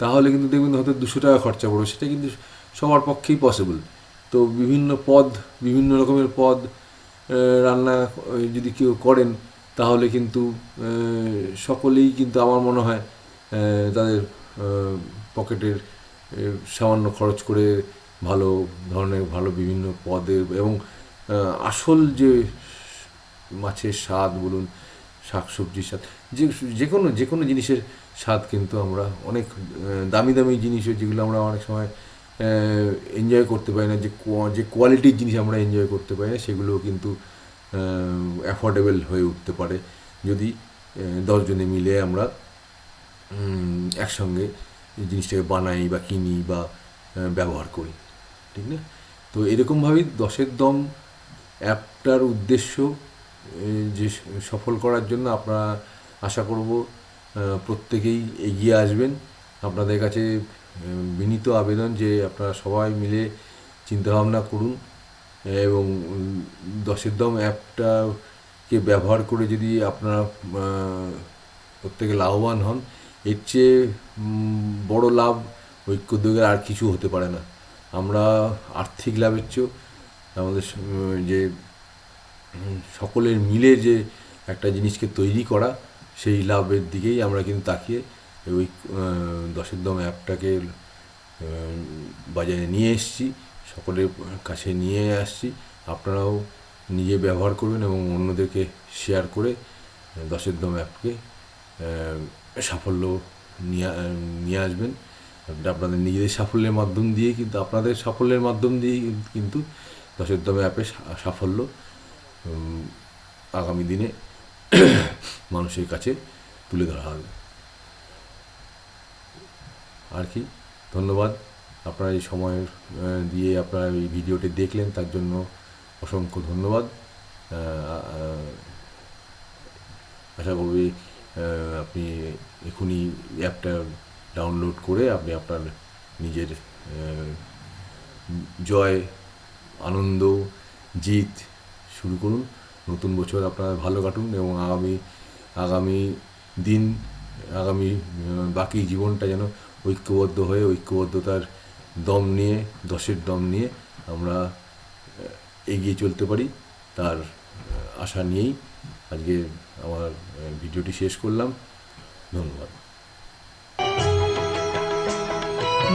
তাহলে কিন্তু দেখবেন হয়তো 200 টাকা খরচা পড়বে। সেটা কিন্তু সবার পক্ষেই পসিবল। তো বিভিন্ন রকমের পদ রান্না যদি কেউ করেন, তাহলে কিন্তু সকলেই কিন্তু আমার মনে হয় তাদের পকেটের সামান্য খরচ করে ভালো ধরনের ভালো বিভিন্ন পদের এবং আসল যে মাছের স্বাদ বলুন, শাকসবজির স্বাদ, যে কোনো জিনিসের স্বাদ কিন্তু আমরা অনেক দামি জিনিসও যেগুলো আমরা অনেক সময় এনজয় করতে পারি না, যে কোয়ালিটির জিনিস আমরা এনজয় করতে পারি না, সেগুলো কিন্তু অ্যাফোর্ডেবল হয়ে উঠতে পারে যদি 10 জনে মিলে আমরা একসঙ্গে জিনিসটাকে বানাই বা কিনি বা ব্যবহার করি, ঠিক না? তো এরকমভাবেই 10-এর দম অ্যাপটার উদ্দেশ্য যে সফল করার জন্য আপনারা আশা করব প্রত্যেকেই এগিয়ে আসবেন। আপনাদের কাছে বিনীত আবেদন যে আপনারা সবাই মিলে চিন্তাভাবনা করুন এবং 10-এর দম অ্যাপটাকে ব্যবহার করে যদি আপনারা প্রত্যেকে লাভবান হন, এর চেয়ে বড় লাভ ঐক্য উদ্যোগের আর কিছু হতে পারে না। আমরা আর্থিক লাভের চেয়েও আমাদের যে সকলের মিলে যে একটা জিনিসকে তৈরি করা, সেই লাভের দিকেই আমরা কিন্তু তাকিয়ে ওই 10-এর দম অ্যাপটাকে বাজারে নিয়ে এসেছি, সকলের কাছে নিয়ে আসছি। আপনারাও নিজে ব্যবহার করবেন এবং অন্যদেরকে শেয়ার করে 10-এর দম অ্যাপকে সাফল্য নিয়ে আসবেন। আপনাদের নিজেদের সাফল্যের মাধ্যম দিয়ে কিন্তু আপনাদের সাফল্যের মাধ্যম দিয়েই কিন্তু 10-এর দম অ্যাপের সাফল্য আগামী দিনে মানুষের কাছে তুলে ধরা হবে। আর কি, ধন্যবাদ। আপনারা এই সময় দিয়ে আপনারা এই ভিডিওটি দেখলেন, তার জন্য অসংখ্য ধন্যবাদ। আশা করবি আপনি এখনই অ্যাপটা ডাউনলোড করে আপনি আপনার নিজের জয়, আনন্দ, জিত শুরু করুন। নতুন বছর আপনার ভালো কাটুন এবং আগামী দিন, আগামী বাকি জীবনটা যেন ঐক্যবদ্ধ হয়ে ঐক্যবদ্ধতার দম নিয়ে, 10-এর দম নিয়ে আমরা এগিয়ে চলতে পারি, তার আশা নিয়েই আজকে আমার ভিডিওটি শেষ করলাম। ধন্যবাদ।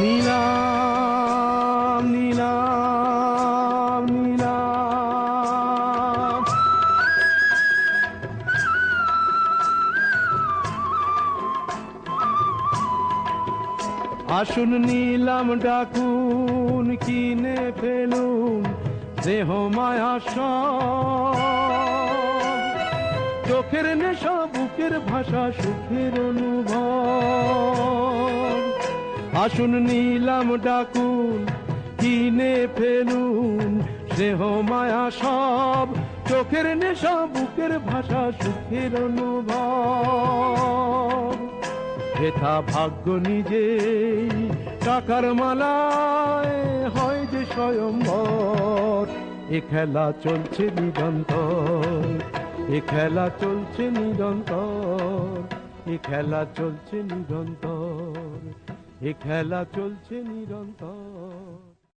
নীলাম নীলাম নীলাম, আসুন নীলাম ডাকুন, কিনে ফেলুন দেহ মায়া সব, চোখের নেশা, বুকের ভাষা, সুখের অনুভব। আসুন নীলাম ডাকুন, কিনে ফেলুন স্নেহ মায়া সব, চোখের নেশা বুকের ভাষা সুখের অনুভব। হেথা ভাগ্য নিজেই টাকার মালায় হয় যে স্বয়ম্বর, এ খেলা চলছে নিরন্তর, এ খেলা চলছে নিরন্তর, এ খেলা চলছে নিরন্তর, এ খেলা চলছে নিরন্তর।